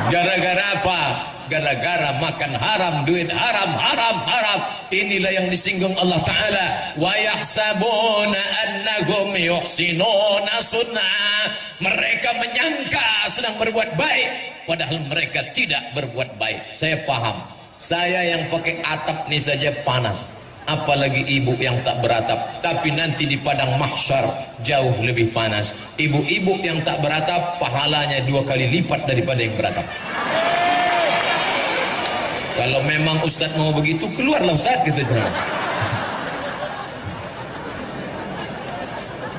Gara-gara apa? Gara-gara makan haram, duit haram, haram, haram. Inilah yang disinggung Allah Ta'ala. Wa yahsabuna annahum yuhsinuna sunnah. Mereka menyangka sedang berbuat baik, padahal mereka tidak berbuat baik. Saya paham. Saya yang pakai atap ini saja panas, apalagi ibu yang tak beratap. Tapi nanti di padang mahsyar jauh lebih panas. Ibu-ibu yang tak beratap pahalanya 2 kali lipat daripada yang beratap. Kalau memang Ustadz mau begitu, keluarlah Ustadz gitu.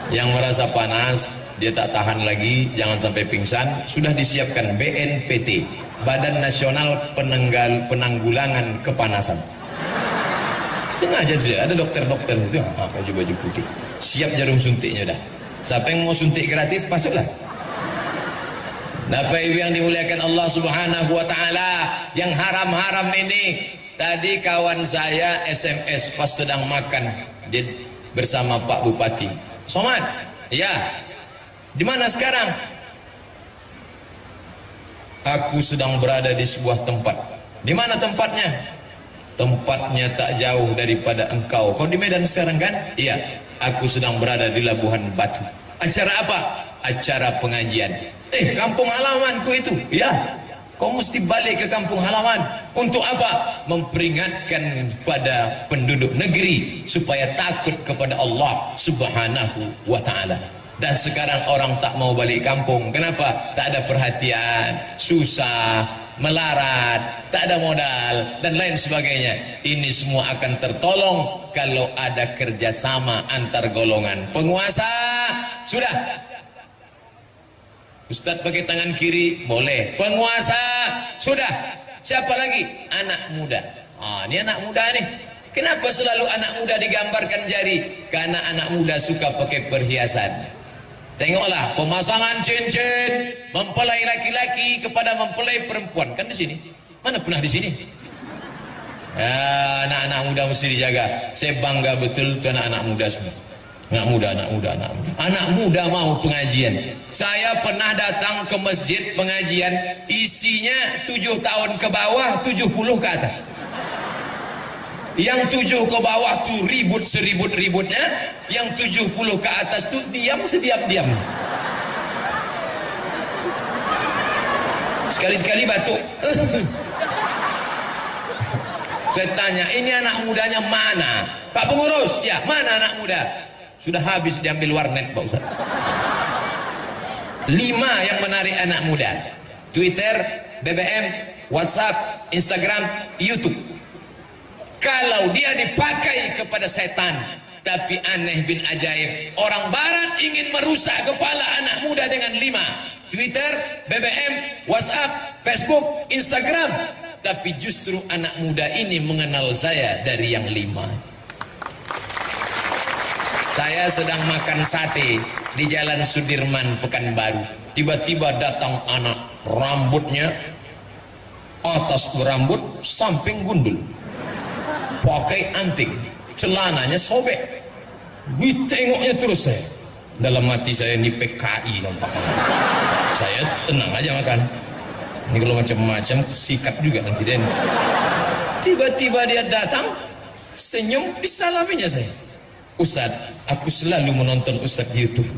Yang merasa panas, dia tak tahan lagi, jangan sampai pingsan. Sudah disiapkan BNPT, Badan Nasional Penanggulangan Kepanasan. Sengaja saja ada dokter-dokter itu, baju-baju putih, siap jarum suntiknya dah. Siapa yang mau suntik gratis, masuklah. Bapak Ibu yang dimuliakan Allah Subhanahu wa Ta'ala, yang haram-haram ini. Tadi kawan saya SMS pas sedang makan bersama Pak Bupati. Somad, ya, di mana sekarang? Aku sedang berada di sebuah tempat. Di mana tempatnya? tempatnya tak jauh daripada engkau. Kau di Medan sekarang kan? Iya, aku sedang berada di Labuhan Batu. Acara apa? Acara pengajian. Kampung halamanku itu. Ya, kau mesti balik ke kampung halaman. Untuk apa? Memperingatkan pada penduduk negeri supaya takut kepada Allah Subhanahu wa ta'ala. Dan sekarang orang tak mau balik kampung. Kenapa? Tak ada perhatian, susah, melarat, tak ada modal, dan lain sebagainya. Ini semua akan tertolong kalau ada kerjasama antar golongan penguasa. Sudah, Ustadz pakai tangan kiri boleh, penguasa sudah. Siapa lagi? Anak muda. Ini anak muda nih. Kenapa selalu anak muda digambarkan jari? Karena anak muda suka pakai perhiasan. Tengoklah pemasangan cincin, mempelai laki-laki kepada mempelai perempuan, kan di sini. Mana pernah di sini? Ya, anak-anak muda mesti dijaga. Saya bangga betul tuh anak-anak muda semua. Anak muda. Anak muda mau pengajian. Saya pernah datang ke masjid pengajian, isinya 7 tahun ke bawah, 70 ke atas. Yang 7 ke bawah tuh ribut seribut-ributnya, yang 70 ke atas tuh diam sediam-diam. Sekali-sekali batuk. Saya tanya, ini anak mudanya mana? Pak pengurus, ya mana anak muda? Sudah habis diambil warnet Pak Ustaz. 5 yang menarik anak muda: Twitter, BBM, WhatsApp, Instagram, YouTube. Kalau dia dipakai kepada setan, tapi aneh bin ajaib, orang barat ingin merusak kepala anak muda dengan 5: Twitter, BBM, WhatsApp, Facebook, Instagram. Tapi justru anak muda ini mengenal saya dari yang 5. Saya sedang makan sate di Jalan Sudirman, Pekanbaru. Tiba-tiba datang anak, rambutnya atas berambut, samping gundul, pakai anting, celananya sobek. Tengoknya terus saya. Dalam hati saya, ini PKI nampaknya. Saya tenang aja makan. Ini kalau macam-macam sikat juga nanti dia. Tiba-tiba dia datang, senyum, disalaminya saya. Ustaz, aku selalu menonton Ustaz di YouTube.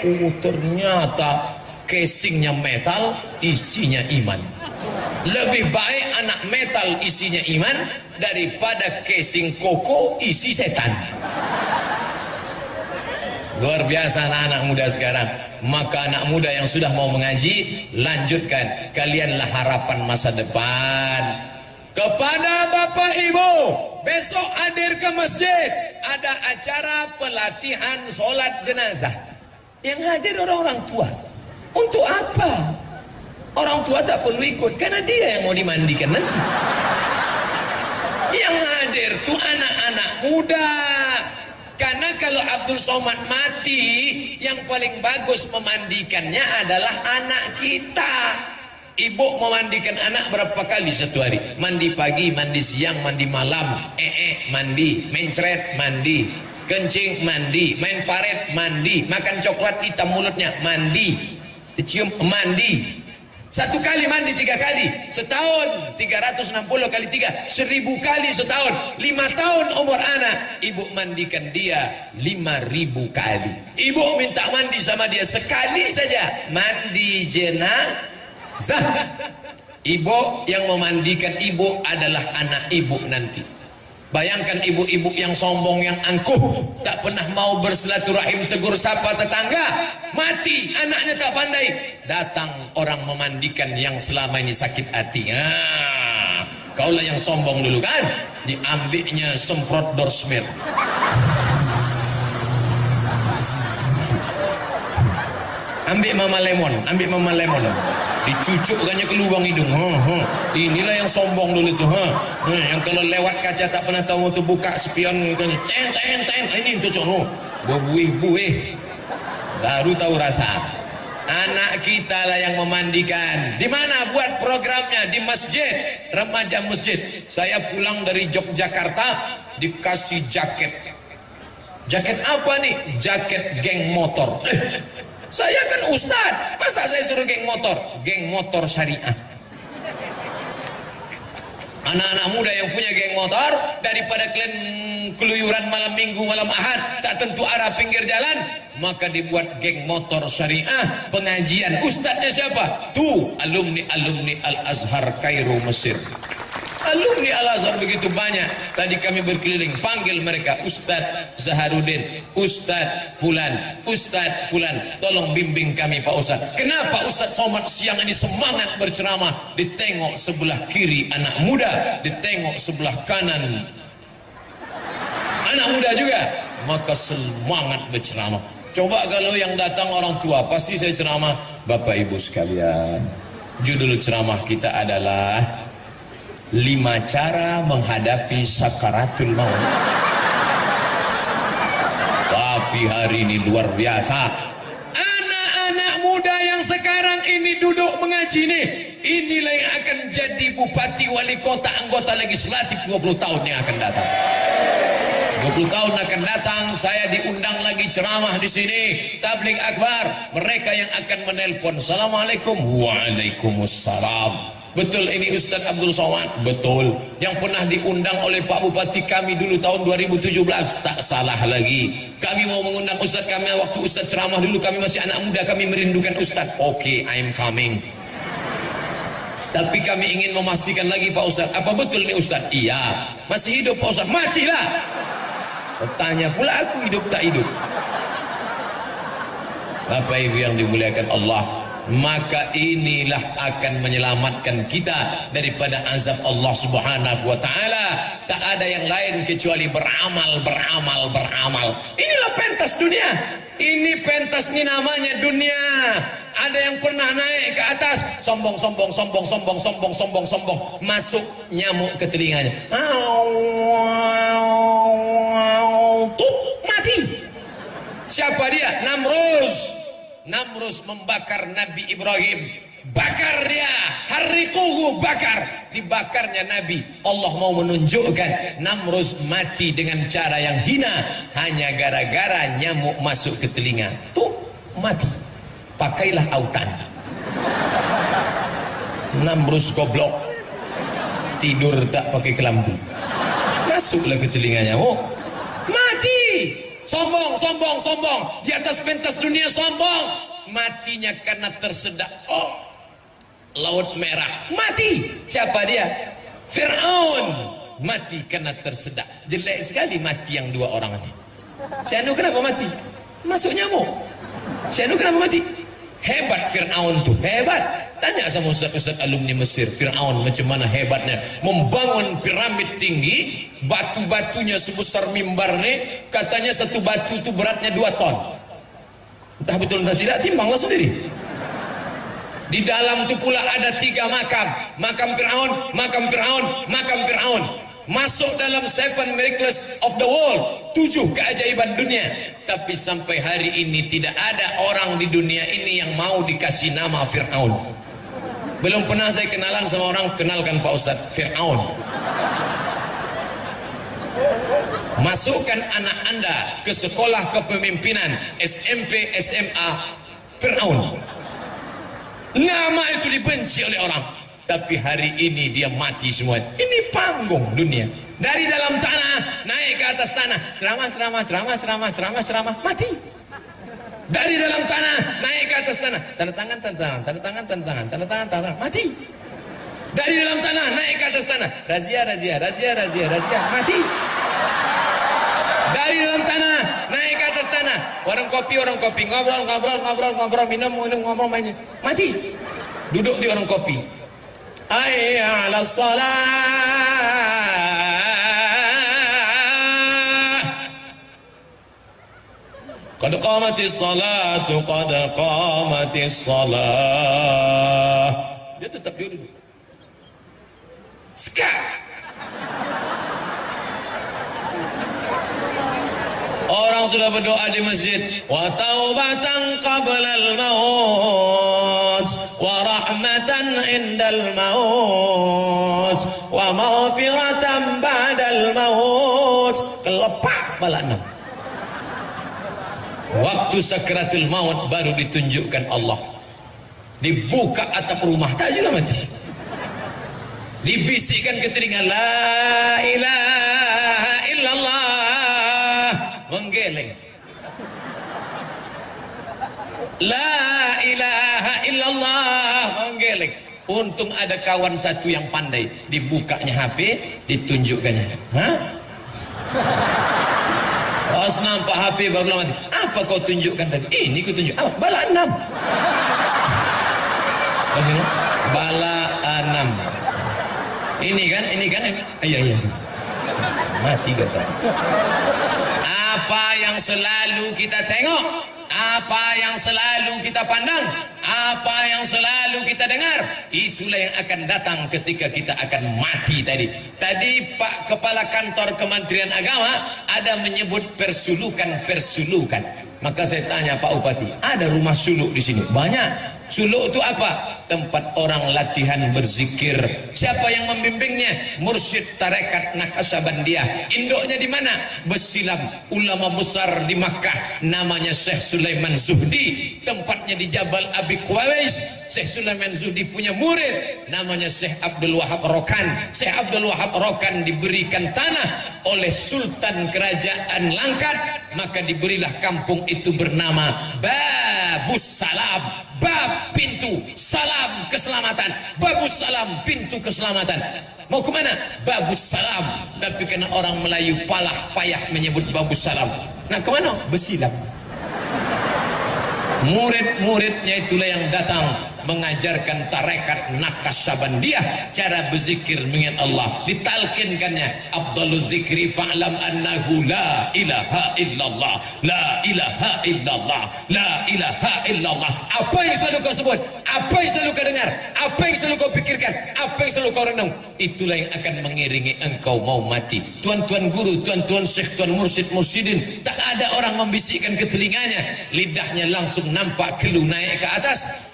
Oh, ternyata casingnya metal, isinya iman. Lebih baik anak metal isinya iman daripada casing koko isi setan. Luar biasa anak-anak muda sekarang. Maka anak muda yang sudah mau mengaji, lanjutkan. Kalianlah harapan masa depan. Kepada Bapak Ibu, besok hadir ke masjid, ada acara pelatihan sholat jenazah. Yang hadir orang-orang tua. Untuk apa? Orang tua tak perlu ikut, karena dia yang mau dimandikan nanti. Yang hadir tuh anak-anak muda. Karena kalau Abdul Somad mati, yang paling bagus memandikannya adalah anak kita. Ibu memandikan anak berapa kali satu hari? Mandi pagi, mandi siang, mandi malam. Mandi, mencret, mandi, kencing, mandi, main paret, mandi, makan coklat hitam mulutnya, mandi, dicium, mandi. Satu kali mandi 3 kali setahun, 360 kali 3, 1000 kali setahun. 5 tahun umur anak, ibu mandikan dia 5000 kali. Ibu minta mandi sama dia sekali saja, mandi jenazah. Ibu yang memandikan ibu adalah anak ibu nanti. Bayangkan ibu-ibu yang sombong, yang angkuh, tak pernah mau bersilaturahim, tegur sapa tetangga, mati anaknya tak pandai, datang orang memandikan yang selama ini sakit hati. Kaulah yang sombong dulu kan, diambilnya semprot dorsmir. Ambil mama lemon, dicucukkannya ke lubang hidung. Inilah yang sombong dulu tuh. Yang kalau lewat kaca tak pernah tahu tuh buka spion ten. Ini cocok buih baru tahu rasa. Anak kita lah yang memandikan. Di mana buat programnya? Di masjid, remaja masjid. Saya pulang dari Yogyakarta dikasih jaket. Jaket apa nih? Jaket geng motor. Saya kan ustad, masa saya suruh geng motor? Geng motor syariah. Anak-anak muda yang punya geng motor, daripada kalian keluyuran malam minggu, malam ahad, tak tentu arah pinggir jalan, maka dibuat geng motor syariah, pengajian. Ustadznya siapa? Tuh, alumni Al-Azhar Kairo Mesir. Alumni Al-Azhar begitu banyak. Tadi kami berkeliling, panggil mereka, Ustadz Zaharuddin, Ustadz Fulan, Ustadz Fulan, tolong bimbing kami Pak Ustadz. Kenapa Ustadz Somad siang ini semangat berceramah? Ditengok sebelah kiri anak muda, ditengok sebelah kanan anak muda juga, maka semangat berceramah. Coba kalau yang datang orang tua, pasti saya ceramah, Bapak Ibu sekalian, judul ceramah kita adalah 5 cara menghadapi sakaratul maut. Tapi hari ini luar biasa. Anak-anak muda yang sekarang ini duduk mengaji inilah yang akan jadi bupati, wali kota, anggota legislatif 20 tahun yang akan datang. 20 tahun akan datang, saya diundang lagi ceramah di sini, tabligh akbar. Mereka yang akan menelpon, Assalamualaikum, Waalaikumsalam. Betul ini Ustadz Abdul Somad? Betul. Yang pernah diundang oleh Pak Bupati kami dulu tahun 2017, tak salah lagi. Kami mau mengundang Ustadz kami waktu Ustadz ceramah dulu, kami masih anak muda, kami merindukan Ustadz. Oke, I'm coming. Tapi kami ingin memastikan lagi Pak Ustadz, apa betul ini Ustadz? Iya. Masih hidup Pak Ustadz? Masih lah. Bertanya pula aku hidup tak hidup. Bapak Ibu yang dimuliakan Allah, maka inilah akan menyelamatkan kita daripada azab Allah Subhanahu wa taala. Tak ada yang lain kecuali beramal. Inilah pentas dunia. Ini pentas ini namanya dunia. Ada yang pernah naik ke atas, sombong, masuk nyamuk ke telinganya. Tuh, mati. Siapa dia? Namrus membakar Nabi Ibrahim. Bakar dia, harriquhu, bakar. Dibakarnya Nabi. Allah mau menunjukkan Namrus mati dengan cara yang hina, hanya gara-gara nyamuk masuk ke telinga. Tuh, mati. Pakailah autan. Namrus goblok, tidur tak pakai kelambu, masuklah ke telinganya, mati. Sombong di atas pentas dunia, sombong. Matinya karena tersedak laut merah, mati. Siapa dia? Fir'aun. Mati karena tersedak. Jelek sekali mati yang 2 orang ini. Si Anu kenapa mati? Masuk nyamuk. Si Anu kenapa mati? Hebat Fir'aun tuh, hebat. Tanya sama ustaz-ustaz alumni Mesir, Fir'aun macam mana hebatnya membangun piramid tinggi, batu-batunya sebesar mimbar nih, katanya satu batu itu beratnya 2 ton. Entah betul entah tidak, timbanglah sendiri. Di dalam itu pula ada 3 makam, makam Fir'aun. Masuk dalam 7 miracles of the world, 7 keajaiban dunia. Tapi sampai hari ini tidak ada orang di dunia ini yang mau dikasih nama Fir'aun. Belum pernah saya kenalan sama orang, kenalkan Pak Ustadz, Fir'aun. Masukkan anak Anda ke sekolah kepemimpinan, SMP, SMA, Fir'aun. Nama itu dibenci oleh orang. Tapi hari ini dia mati semua. Ini panggung dunia. Dari dalam tanah naik ke atas tanah, ceramah, mati. Dari dalam tanah naik ke atas tanah, tanda tangan, mati. Dari dalam tanah naik ke atas tanah, razia, mati. Dari dalam tanah naik ke atas tanah, warung kopi, ngobrol, minum, mati. Duduk di warung kopi. Hayya 'alas shalah, qad qamatis salatu, qad qamatis salah. Dia tetap duduk. Sekarang orang sudah berdoa di masjid, wa taubatan qablal maut, wa rahmatan indal maut, wa maghfiratan ba'dal maut. Kelepak pala 6. Waktu sakaratul maut baru ditunjukkan Allah. Dibuka atap rumah, tak juga mati. dibisikkan ke telinga, la ilaha illallah, menggeleng. La ilaha illallah, menggeleng. Untung ada kawan satu yang pandai, dibukanya HP, ditunjukkannya. Hah? Pas nampak HP baru mati. Apa kau tunjukkan tadi? Ini ku tunjuk. Ah, bala 6. Sini. Bala 6. Ini kan. Iya. Mati kata. Apa yang selalu kita tengok, apa yang selalu kita pandang, apa yang selalu kita dengar, itulah yang akan datang ketika kita akan mati tadi. Tadi Pak Kepala Kantor Kementerian Agama ada menyebut persulukan. Maka saya tanya Pak Bupati, ada rumah suluk di sini? Banyak. Suluk itu apa? Tempat orang latihan berzikir. Siapa yang membimbingnya? Mursyid Tarekat Naqsyabandiyah. Induknya di mana? Besilam. Ulama besar di Makkah, namanya Syekh Sulaiman Zuhdi. Tempatnya di Jabal Abi Quwais. Syekh Sulaiman Zuhdi punya murid, namanya Syekh Abdul Wahab Rokan. Syekh Abdul Wahab Rokan diberikan tanah oleh Sultan Kerajaan Langkat, maka diberilah kampung itu bernama Babus Salam. Bab, pintu, salam, keselamatan. Babus Salam, pintu keselamatan. Mau ke mana? Babus Salam. Tapi karena orang Melayu palah payah menyebut Babus Salam, nah ke mana? Besilam. Murid-muridnya itulah yang datang mengajarkan tarekat Naqsyabandiyah cara berzikir mengingat Allah. Ditalkinkannya, afdaluz zikri fa'lam annahu la ilaha illallah, la ilaha illallah, la ilaha illallah. Apa yang selalu kau sebut, apa yang selalu kau dengar, apa yang selalu kau pikirkan, apa yang selalu kau renung, itulah yang akan mengiringi engkau mau mati. Tuan-tuan guru, tuan-tuan syekh, tuan mursyid, mursyidin, tak ada orang membisikkan ke telinganya, lidahnya langsung nampak kelu naik ke atas,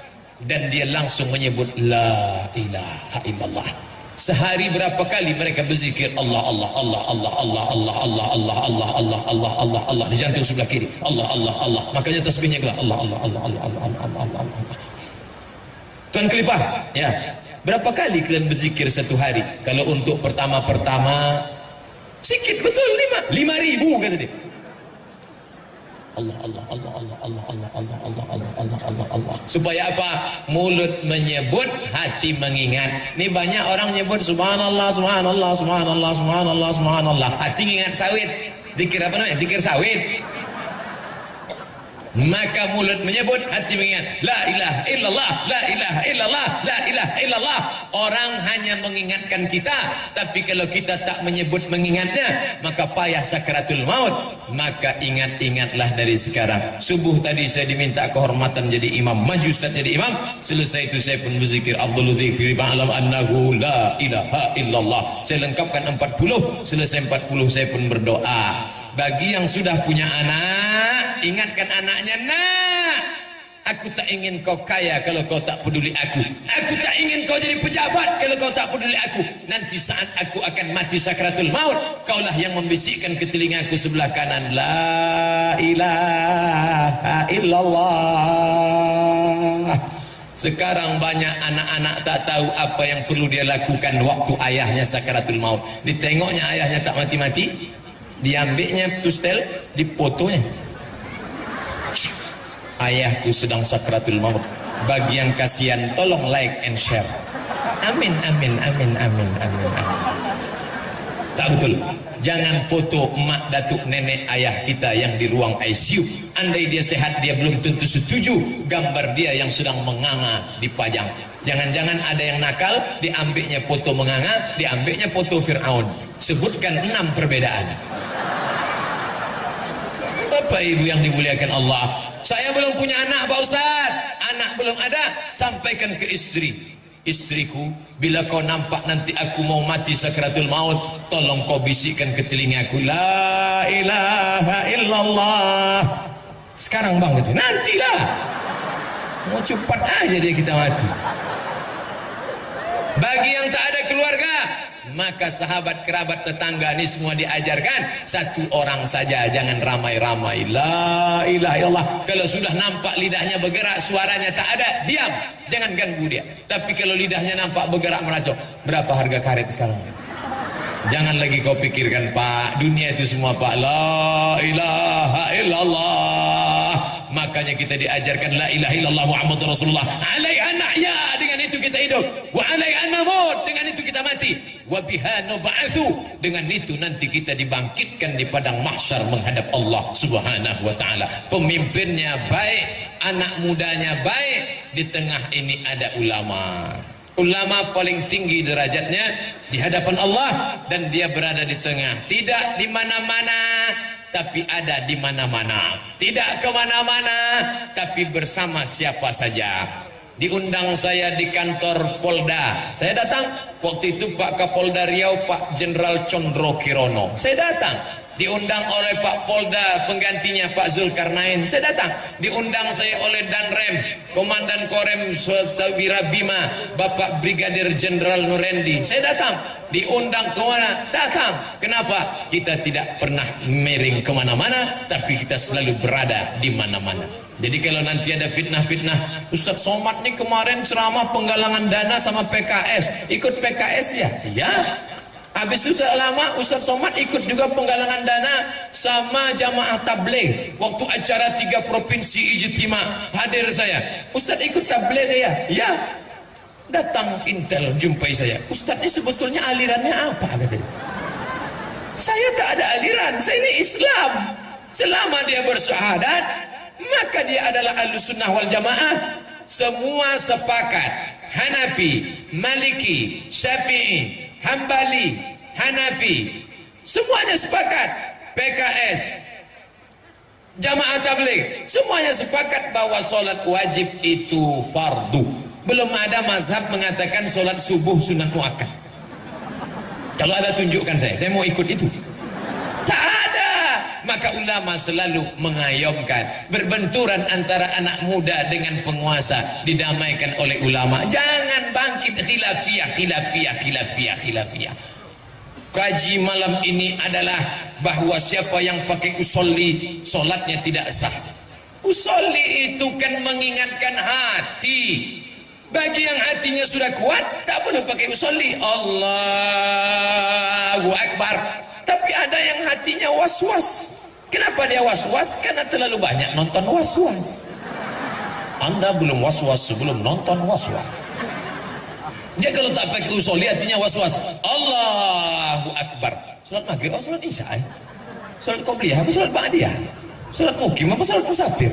dan dia langsung menyebut la ilaha illallah. Sehari berapa kali mereka berzikir Allah Allah Allah Allah Allah Allah Allah Allah Allah Allah Allah Allah Allah di jantung sebelah kiri, Allah Allah Allah. Makanya tasbihnya kelas Allah Allah Allah Allah Allah Allah Allah Allah. Tuan Khalifah, ya, berapa kali kalian berzikir satu hari? Kalau untuk pertama-pertama sikit betul, 5.000 kata dia. Allah Allah Allah Allah Allah Allah Allah Allah Allah Allah Allah Allah. Supaya apa? Mulut menyebut, hati mengingat. Ini banyak orang nyebut subhanallah subhanallah subhanallah subhanallah subhanallah, hati ingat sawit. Zikir apa namanya? Zikir sawit. Maka mulut menyebut, hati mengingat. La ilaha illallah, la ilaha illallah, la ilaha illallah. Orang hanya mengingatkan kita, tapi kalau kita tak menyebut mengingatnya, maka payah sakaratul maut. Maka ingat-ingatlah dari sekarang. Subuh tadi saya diminta kehormatan jadi imam, maju Ustaz jadi imam. Selesai itu saya pun berzikir afdhalul dzikri fa'lam annahu la ilaha illallah. Saya lengkapkan 40, selesai 40 saya pun berdoa. Bagi yang sudah punya anak, ingatkan anaknya, nak, aku tak ingin kau kaya kalau kau tak peduli aku. Aku tak ingin kau jadi pejabat kalau kau tak peduli aku. Nanti saat aku akan mati sakratul maut, kaulah yang membisikkan ke telingaku sebelah kanan, la ilaha illallah. Sekarang banyak anak-anak tak tahu apa yang perlu dia lakukan waktu ayahnya sakratul maut. Ditengoknya ayahnya tak mati-mati, diambilnya tustel, dipotonya. Ayahku sedang sakratul maut. Bagi yang kasihan, tolong like and share. Amin, amin, amin, amin, amin, amin. Tak betul. Jangan foto emak, datuk, nenek, ayah kita yang di ruang ICU. Andai dia sehat, dia belum tentu setuju gambar dia yang sedang menganga dipajang. Jangan-jangan ada yang nakal, diambilnya foto menganga, diambilnya foto Fir'aun. Sebutkan 6 perbedaan. Bapak Ibu yang dimuliakan Allah, saya belum punya anak Pak Ustaz, anak belum ada, sampaikan ke istri, istriku, bila kau nampak nanti aku mau mati sakratul maut, tolong kau bisikkan ke telingaku, la ilaha illallah. Sekarang bang, gitu, nantilah, mau cepat aja dia kita mati. Bagi yang tak ada keluarga, maka sahabat, kerabat, tetangga ini semua diajarkan satu orang saja, jangan ramai-ramai. La ilaha illallah. Kalau sudah nampak lidahnya bergerak, suaranya tak ada, diam, jangan ganggu dia. Tapi kalau lidahnya nampak bergerak meracau, berapa harga karet sekarang? Jangan lagi kau pikirkan, Pak, dunia itu semua, Pak. La ilaha illallah. Makanya kita diajarkan la ilaha illallah Muhammadur Rasulullah. Alaiha nahya, dengan itu kita hidup. Wa alaiha namut, dengan itu kita mati. Wa biha nub'atsu, dengan itu nanti kita dibangkitkan di padang mahsyar menghadap Allah Subhanahu wa taala. Pemimpinnya baik, anak mudanya baik, di tengah ini ada ulama. Ulama paling tinggi derajatnya di hadapan Allah, dan dia berada di tengah, tidak di mana-mana tapi ada di mana-mana, tidak kemana-mana tapi bersama siapa saja. Diundang saya di kantor Polda, saya datang. Waktu itu Pak Kapolda Riau, Pak Jenderal Condro Kirono, saya datang. Diundang oleh Pak Polda penggantinya Pak Zulkarnain, saya datang. Diundang saya oleh Danrem, Komandan Korem Sawira Bima, Bapak Brigadir Jenderal Nurendi, saya datang. Diundang ke mana? Datang. Kenapa? Kita tidak pernah miring kemana-mana, tapi kita selalu berada di mana-mana. Jadi kalau nanti ada fitnah-fitnah, Ustadz Somad nih kemarin ceramah penggalangan dana sama PKS, ikut PKS ya? Ya. Habis itu tak lama Ustadz Somad ikut juga penggalangan dana sama jamaah tabligh. Waktu acara 3 provinsi ijtima, hadir saya. Ustadz ikut tabligh ya? Ya. Datang Intel jumpai saya. Ustadz ini sebetulnya alirannya apa? Katanya. Saya tak ada aliran, saya ini Islam. Selama dia bersyahadat, maka dia adalah Ahlussunnah wal Jamaah. Semua sepakat, Hanafi, Maliki, Syafi'i, Hambali, Hanafi, semuanya sepakat. PKS, Jamaah Tabligh, semuanya sepakat bahwa sholat wajib itu fardu. Belum ada mazhab mengatakan sholat subuh sunat muakkad. Kalau ada tunjukkan saya mau ikut itu. Tak ada. Maka ulama selalu mengayomkan berbenturan antara anak muda dengan penguasa didamaikan oleh ulama. Jangan bangkit khilafiyah. Kaji malam ini adalah bahwa siapa yang pakai usolli solatnya tidak sah. Usolli itu kan mengingatkan hati. Bagi yang hatinya sudah kuat, tak perlu pakai usolli. Allahu Akbar. Tapi ada yang hatinya was-was. Kenapa dia was-was? Karena terlalu banyak nonton was-was. Anda belum was-was sebelum nonton was-was. Dia kalau tak pakai usolli hatinya was-was. Allahu Akbar. Salat maghrib atau salat isya? Salat qobliyah apa salat ba'diyah? Salat mukim apa salat musafir?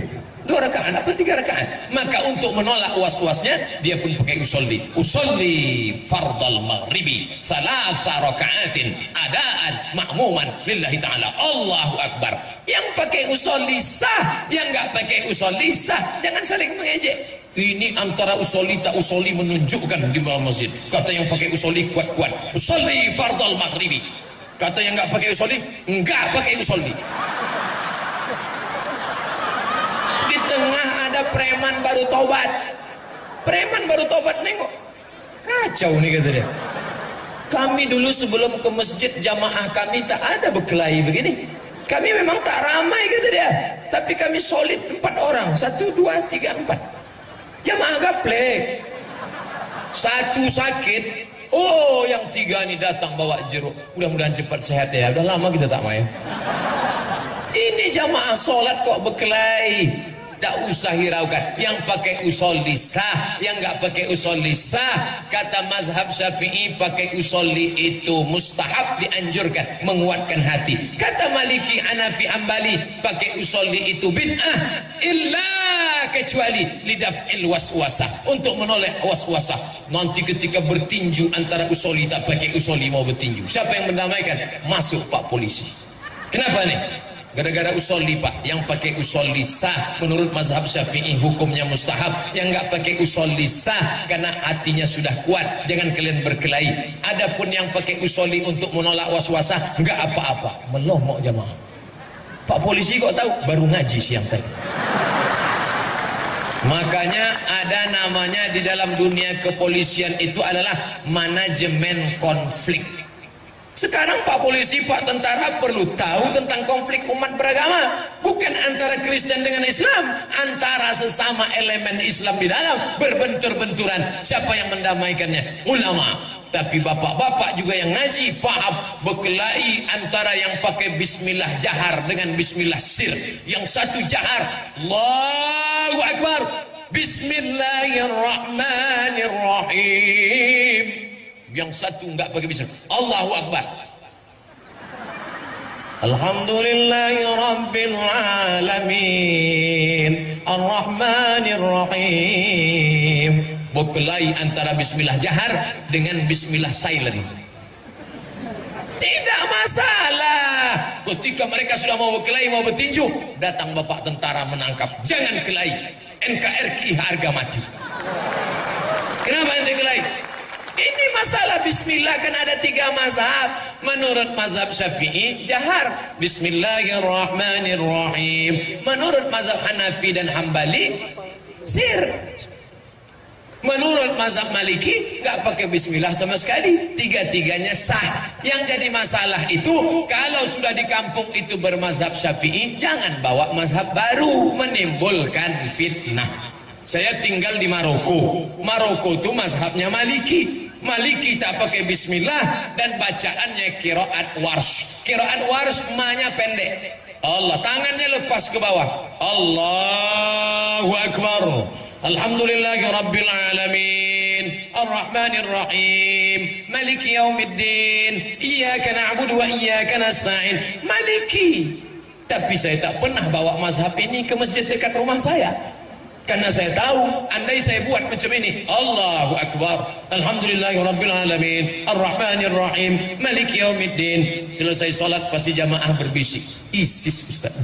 2 rakaat apa 3 rakaat? Maka untuk menolak was-wasnya, dia pun pakai usolli. Usolli fardal maghribi salasa rakaatin adaan ma'muman lillahi ta'ala. Allahu Akbar. Yang pakai usolli sah, yang enggak pakai usolli sah. Jangan saling mengejek. Ini antara usolli tak usolli menunjukkan di dalam masjid. Kata yang pakai usolli kuat-kuat, usolli fardal maghribi. Kata yang enggak pakai usolli, enggak pakai usolli. Di tengah ada preman baru tobat. Preman baru tobat nengok. Kacau nih kata dia. Kami dulu sebelum ke masjid jamaah kami tak ada berkelahi begini. Kami memang tak ramai kata dia. Tapi kami solid 4 orang. 1, 2, 3, 4. Jamaah gaplek. 1 sakit. Oh yang 3 ini datang bawa jeruk. Mudah-mudahan cepat sehat ya. Udah lama kita tak main. Ini jamaah solat kok berkelahi. Tak usah hiraukan. Yang pakai usolli sah, yang enggak pakai usolli sah. Kata mazhab Syafi'i, pakai usolli itu mustahab, dianjurkan, menguatkan hati. Kata Maliki, Hanafi, Hambali, pakai usolli itu bid'ah, illa kecuali lidaf'il waswasah, untuk menolak waswasah. Nanti ketika bertinju antara usolli tak pakai usolli mau bertinju, siapa yang mendamaikan? Masuk Pak Polisi. Kenapa nih? Gara-gara usolli Pak. Yang pakai usolli sah menurut mazhab Syafi'i hukumnya mustahab. Yang enggak pakai usolli sah karena hatinya sudah kuat. Jangan kalian berkelahi. Adapun yang pakai usolli untuk menolak waswasah, enggak apa-apa. Melomok jamaah. Pak Polisi kok tahu? Baru ngaji siang tadi. Makanya ada namanya di dalam dunia kepolisian itu adalah manajemen konflik. Sekarang Pak Polisi, Pak Tentara perlu tahu tentang konflik umat beragama. Bukan antara Kristen dengan Islam, antara sesama elemen Islam di dalam berbentur-benturan. Siapa yang mendamaikannya? Ulama. Tapi bapak-bapak juga yang ngaji paham berkelahi antara yang pakai bismillah jahar dengan bismillah sir. Yang satu jahar, Allahu Akbar, Bismillahirrahmanirrahim. Yang satu enggak pakai bismillah, Allahu Akbar, Alhamdulillahi Rabbil Alamin Ar-Rahmanir-Rahim. Berkelahi antara bismillah jahar dengan bismillah silent. Tidak masalah. Ketika mereka sudah mau berkelahi, mau bertinju, datang bapak tentara menangkap. Jangan kelahi, NKRI harga mati. Kenapa ente kelahi? Ini masalah bismillah, kan ada 3 mazhab. Menurut mazhab Syafi'i jahar Bismillahirrahmanirrahim. Menurut mazhab Hanafi dan Hambali sir. Menurut mazhab Maliki nggak pakai bismillah sama sekali. 3-tiganya sah. Yang jadi masalah itu kalau sudah di kampung itu bermazhab Syafi'i, jangan bawa mazhab baru, menimbulkan fitnah. Saya tinggal di Maroko. Maroko itu mazhabnya Maliki. Maliki tak pakai bismillah dan bacaannya qiraat warsh. Qiraat warsh ma-nya pendek. Allah, tangannya lepas ke bawah. Allahu Akbar. Alhamdulillahi Rabbil Alamin Ar-Rahmanir Rahim Maliki Yaumiddin Iyyaka na'budu wa iyyaka nasta'in. Maliki. Tapi saya tak pernah bawa mazhab ini ke masjid dekat rumah saya, karena saya tahu andai saya buat macam ini, Allahu Akbar, Alhamdulillahi Rabbil Alamin Ar-Rahmanir Rahim Maliki Yaumiddin, selesai sholat pasti jamaah berbisik, ISIS Ustaz.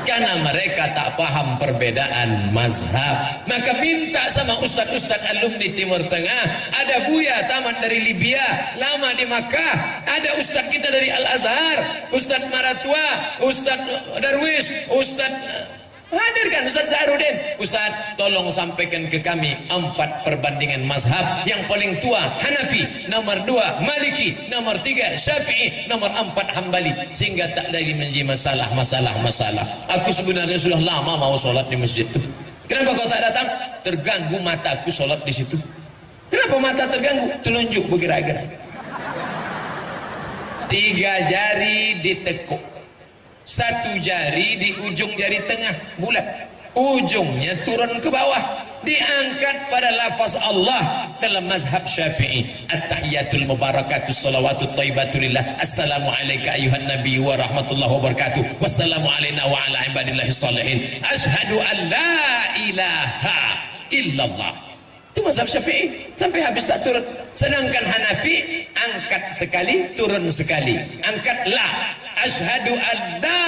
Karena mereka tak paham perbedaan mazhab. Maka minta sama ustaz-ustaz alumni Timur Tengah. Ada Buya tamat dari Libya, lama di Makkah. Ada ustaz kita dari Al-Azhar, Ustaz Maratua, Ustaz Darwis, Ustaz hadirkan Ustaz Zahrudin. Ustaz, tolong sampaikan ke kami 4 perbandingan mazhab. Yang paling tua Hanafi, nomor 2 Maliki, nomor 3 Syafi'i, nomor 4 Hambali, sehingga tak lagi menjadi masalah. Aku sebenarnya sudah lama mau sholat di masjid itu. Kenapa kau tak datang? Terganggu mataku sholat di situ. Kenapa mata terganggu? Telunjuk bergerak-gerak. 3 jari ditekuk, 1 jari di ujung jari tengah bulat, ujungnya turun ke bawah, diangkat pada lafaz Allah. Dalam mazhab Syafi'i, at-tahiyatul mubarakatuh salawatut thayyibatulillah, assalamu alayka ayuhan nabi wa rahmatullahi wa barakatuh, wassalamu alayna wa ala ibadillahi salihin, asyhadu an la ilaha illallah. Itu mazhab Syafi'i, sampai habis tak turun. Sedangkan Hanafi angkat sekali, turun sekali, angkat la, asyhadu an la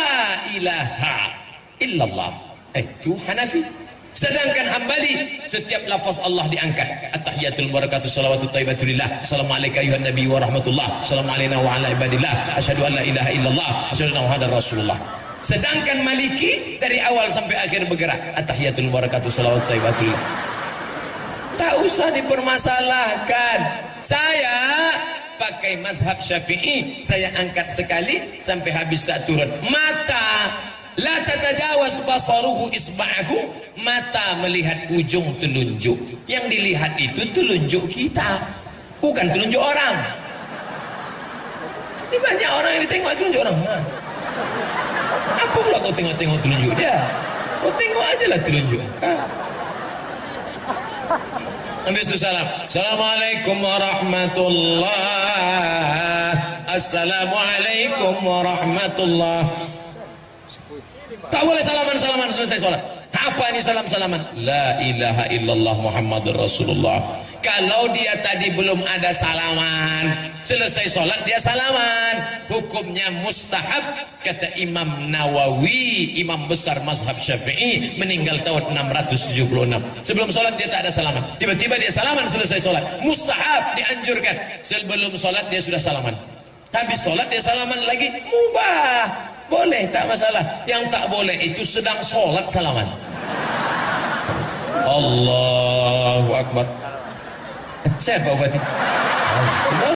ilaha illallah. Itu Hanafi. Sedangkan Hambali setiap lafaz Allah diangkat. At-tahiyatul barakatuh salawatut thayyibatulillah, assalamu alayka ayuhan nabi wa rahmatullah, assalamu alayna wa ala ibadillah, asyhadu an la ilaha illallah, asyhadu anna muhammadar rasulullah. Sedangkan Maliki dari awal sampai akhir bergerak. At-tahiyatul barakatuh salawatut thayyibatulillah. Tak usah dipermasalahkan. Saya pakai mazhab Syafi'i, saya angkat sekali sampai habis tak turun. Mata la tatajawaz basaruhu isba'ahu, mata melihat ujung telunjuk. Yang dilihat itu telunjuk kita, bukan telunjuk orang. Ini banyak orang yang ditengok telunjuk orang. Apa pula kau tengok-tengok telunjuk dia? Kau tengok aja lah telunjuk. Habis itu salam. Assalamualaikum warahmatullah. Assalamualaikum warahmatullah. Tak boleh salaman-salaman selesai sholat. Apa ini salam-salaman? La ilaha illallah Muhammadur Rasulullah. Kalau dia tadi belum ada salaman, selesai sholat dia salaman, hukumnya mustahab. Kata Imam Nawawi, imam besar mazhab Syafi'i, meninggal tahun 676. Sebelum sholat dia tak ada salaman, tiba-tiba dia salaman selesai sholat. Mustahab, dianjurkan. Sebelum sholat dia sudah salaman, habis sholat dia salaman lagi, mubah, boleh, tak masalah. Yang tak boleh itu sedang sholat salaman. Allahu Akbar. Sehat Pak Bupati.